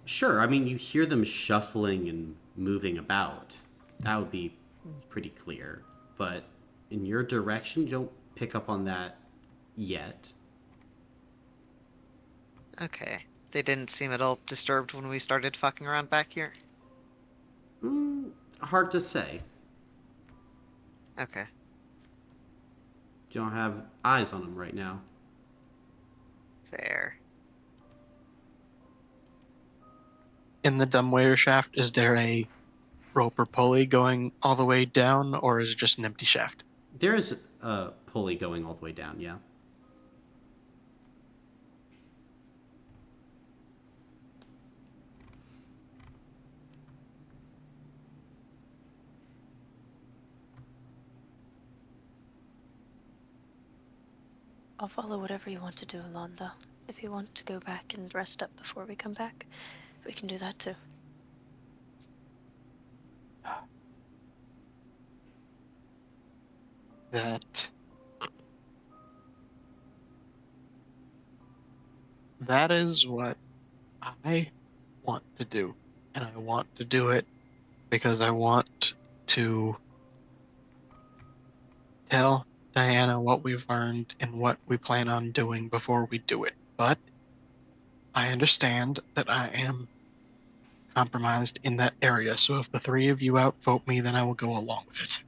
Sure, I mean, you hear them shuffling and moving about. That would be pretty clear. But in your direction, you don't pick up on that yet. Okay. They didn't seem at all disturbed when we started fucking around back here? Hard to say. Okay. You don't have eyes on them right now. Fair. In the dumbwaiter shaft, is there a rope or pulley going all the way down, or is it just an empty shaft? There is a pulley going all the way down, yeah. I'll follow whatever you want to do, Alonda. If you want to go back and rest up before we come back, we can do that too. That is what I want to do. And I want to do it because I want to tell Diana what we've learned and what we plan on doing before we do it. But I understand that I am compromised in that area, so if the three of you outvote me, then I will go along with it.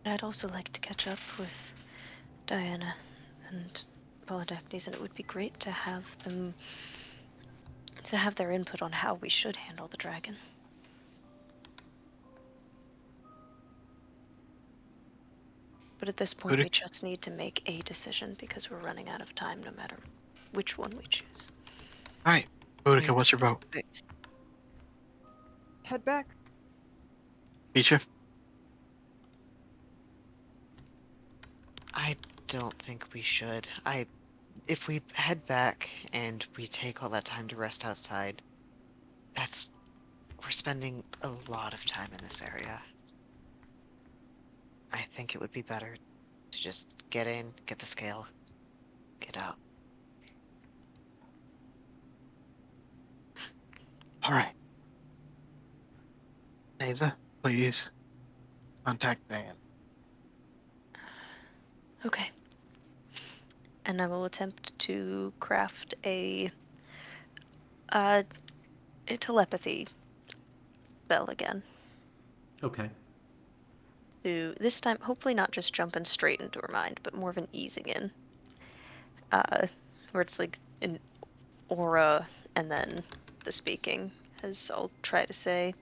I'd also like to catch up with Diana and Polydectes, and it would be great to have them to have their input on how we should handle the dragon. But at this point, we just need to make a decision because we're running out of time no matter which one we choose. Alright, Boudica, what's your vote? Head back. Peacha? I don't think we should. If we head back and we take all that time to rest outside, we're spending a lot of time in this area. I think it would be better to just get in, get the scale, get out. Alright. Neza, please contact Diane. Okay. And I will attempt to craft a telepathy spell again. Okay. To this time, hopefully not just jumping straight into her mind, but more of an easing in. Where it's like an aura and then the speaking, as I'll try to say.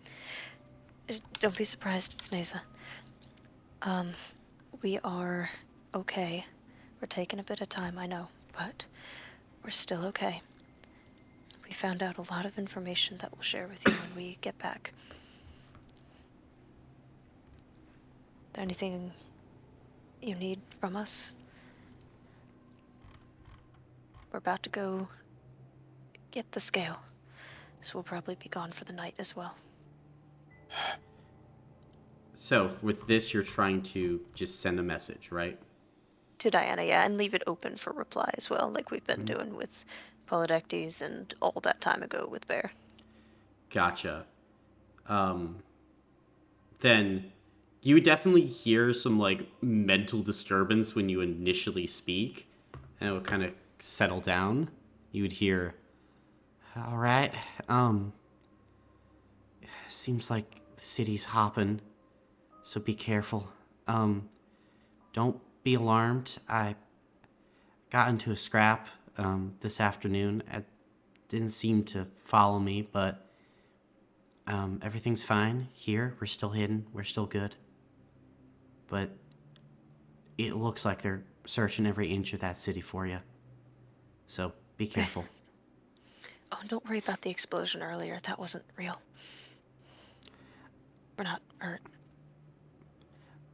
Don't be surprised, it's Neza. We are okay. We're taking a bit of time, I know, but we're still okay. We found out a lot of information that we'll share with you when we get back. Is there anything you need from us? We're about to go get the scale, so we'll probably be gone for the night as well. So, with this, you're trying to just send a message, right? To Diana, yeah, and leave it open for reply as well, like we've been doing with Polydectes and all that time ago with Bear. Gotcha. Then you would definitely hear some like mental disturbance when you initially speak, and it would kind of settle down. You would hear, "All right, seems like the city's hopping, so be careful. Don't be alarmed. I got into a scrap this afternoon. It didn't seem to follow me, but everything's fine here. We're still hidden. We're still good. But it looks like they're searching every inch of that city for you. So be careful." Oh, and don't worry about the explosion earlier. That wasn't real. We're not hurt.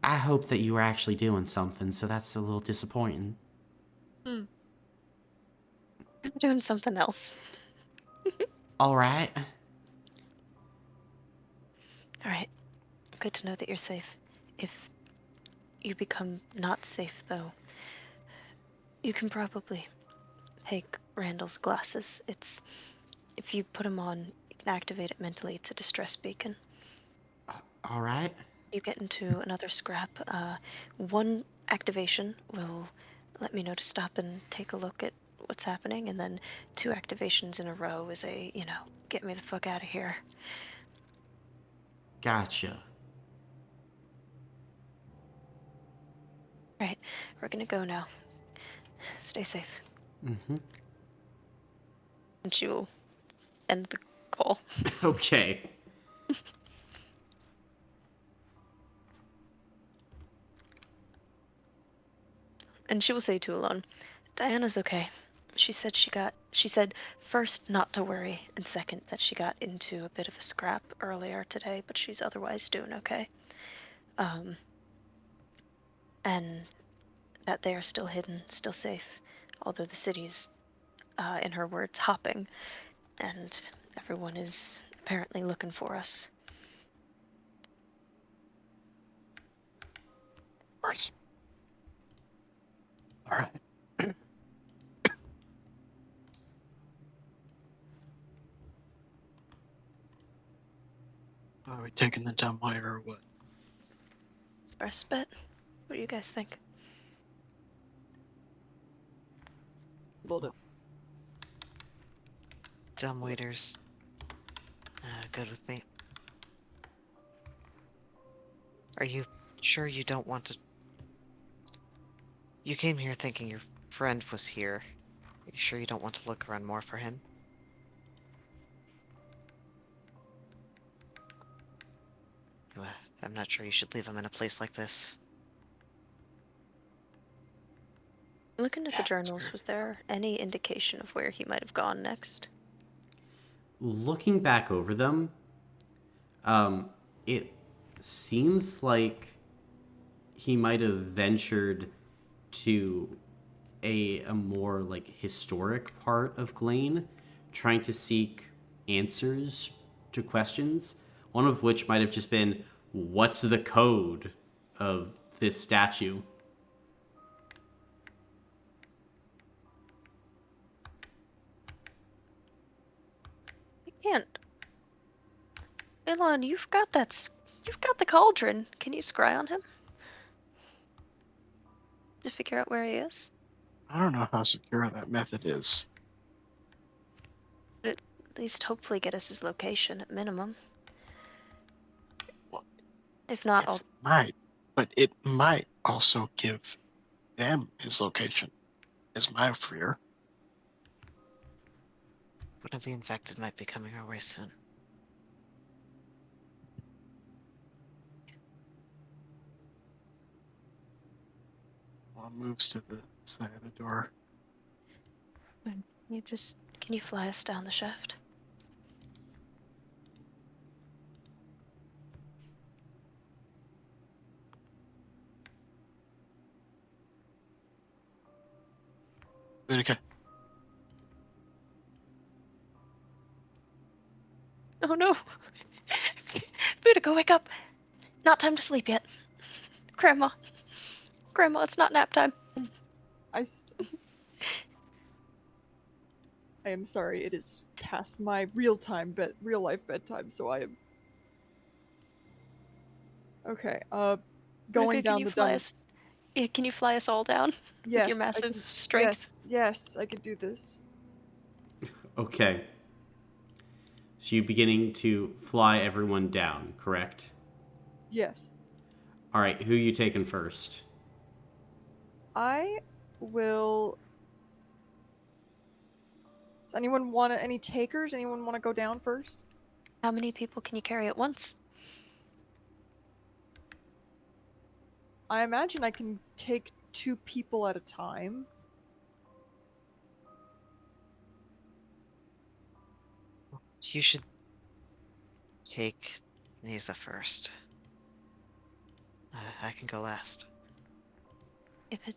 I hope that you were actually doing something, so that's a little disappointing. I'm doing something else. All right. All right. Good to know that you're safe. If you become not safe, though, you can probably take Randall's glasses. If you put them on, can activate it mentally. It's a distress beacon. All right. You get into another scrap. One activation will let me know to stop and take a look at what's happening, and then 2 activations in a row is a, get me the fuck out of here. Gotcha. Right, we're gonna go now. Stay safe. Mm-hmm. And she will end the call. Okay. And she will say to Alon, Diana's okay. She said first not to worry, and second that she got into a bit of a scrap earlier today, but she's otherwise doing okay. And that they are still hidden, still safe, although the city is, in her words, hopping, and everyone is apparently looking for us. Of course. All right. Are we taking the dumbwaiter or what? It's best bet. What do you guys think? Hold it. Dumbwaiters. Good with me. Are you sure you don't want to... You came here thinking your friend was here. Are you sure you don't want to look around more for him? I'm not sure you should leave him in a place like this. Looking at the Yeah, that's journals, fair. was there any indication of where he might have gone next? Looking back over them, it seems like he might have ventured to a more like historic part of Glane, trying to seek answers to questions. One of which might have just been, "What's the code of this statue?" I can't. Elon, you've got the cauldron. Can you scry on him? To figure out where he is? I don't know how secure that method is. But at least hopefully get us his location at minimum. Well, If not, yes, it might, but it might also give them his location, is my fear. One of the infected might be coming our way soon. One moves to the side of the door. can you fly us down the shaft? Okay. Oh no! Boudica, wake up! Not time to sleep yet. Grandma, it's not nap time. I am sorry. It is past my real life bedtime, so I am. Okay. Going Boudica, can down you the fly dumb. us? Yeah, can you fly us all down with your Yes, I massive can. strength? Yes, I can do this. Okay. So you beginning to fly everyone down, correct? Yes. All right, who you taking first? I will. Does anyone want any takers? Anyone want to go down first? How many people can you carry at once? I imagine I can take 2 people at a time. You should take Nisa first. I can go last. If it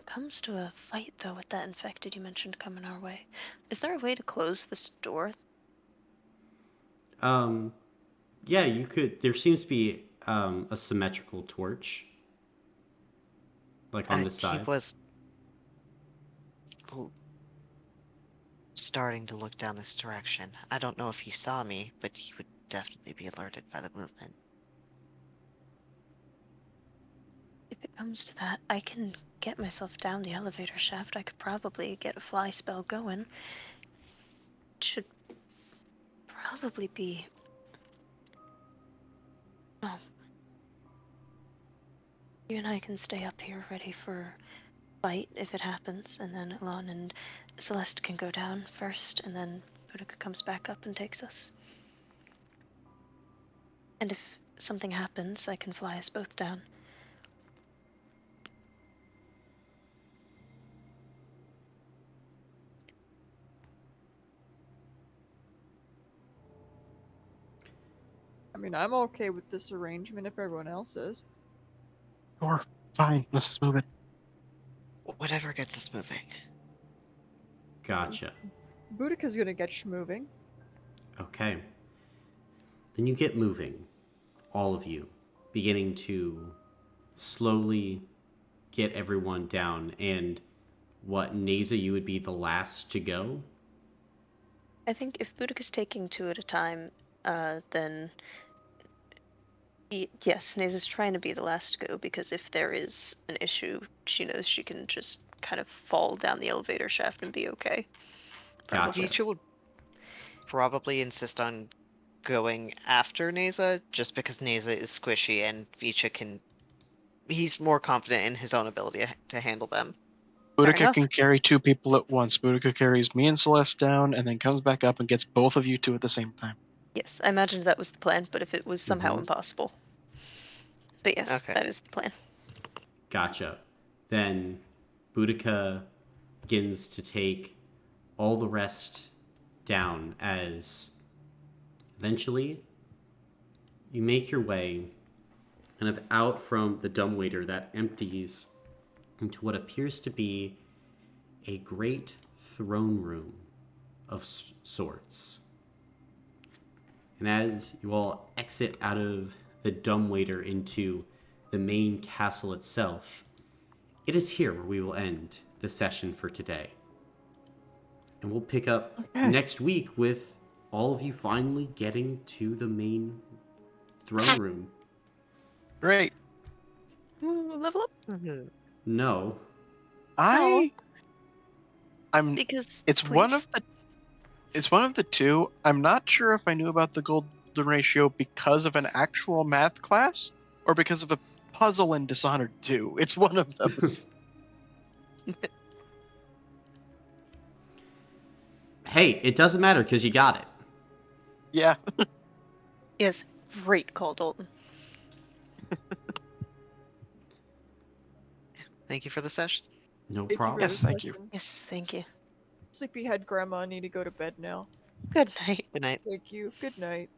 comes to a fight, though, with that infected you mentioned coming our way, is there a way to close this door? Um, yeah, you could. There seems to be a symmetrical torch, like on this He side. was... starting to look down this direction. I don't know if he saw me, but he would definitely be alerted by the movement. If it comes to that, I can get myself down the elevator shaft. I could probably get a fly spell going. Should probably be. Oh. You and I can stay up here ready for fight if it happens, and then Elon and Celeste can go down first, and then Boudica comes back up and takes us. And if something happens, I can fly us both down. I mean, I'm okay with this arrangement if everyone else is. Sure, fine. Let's just move it. Whatever gets us moving. Gotcha. Boudica's gonna get moving. Okay. Then you get moving, all of you, beginning to slowly get everyone down. And what, Naza, you would be the last to go? I think if Boudica's taking two at a time, then yes, Naza's trying to be the last to go, because if there is an issue, she knows she can just kind of fall down the elevator shaft and be okay. Gotcha. Vicha would probably insist on going after Naza, just because Naza is squishy and Vicha can. He's more confident in his own ability to handle them. Fair Boudica enough. can carry two people at once. Boudica carries me and Celeste down and then comes back up and gets both of you two at the same time. Yes, I imagined that was the plan, but if it was somehow Mhm. impossible. But yes, Okay. that is the plan. Gotcha. Then Boudica begins to take all the rest down as eventually you make your way kind of out from the dumbwaiter that empties into what appears to be a great throne room of sorts. And as you all exit out of the dumbwaiter into the main castle itself, it is here where we will end the session for today. And we'll pick up next week with all of you finally getting to the main throne room. Great. Ooh, level up? Mhm. No. I'm Because it's please. one of the two. I'm not sure if I knew about the golden ratio because of an actual math class or because of a puzzle in Dishonored 2. It's one of those. Hey, it doesn't matter because you got it. Yeah. Yes, great call, Dalton. Thank you for the session. No Thank you for problem. this Yes, thank you. session. Yes, thank you. Sleepyhead Grandma, I need to go to bed now. Good night. Good night. Thank you. Good night.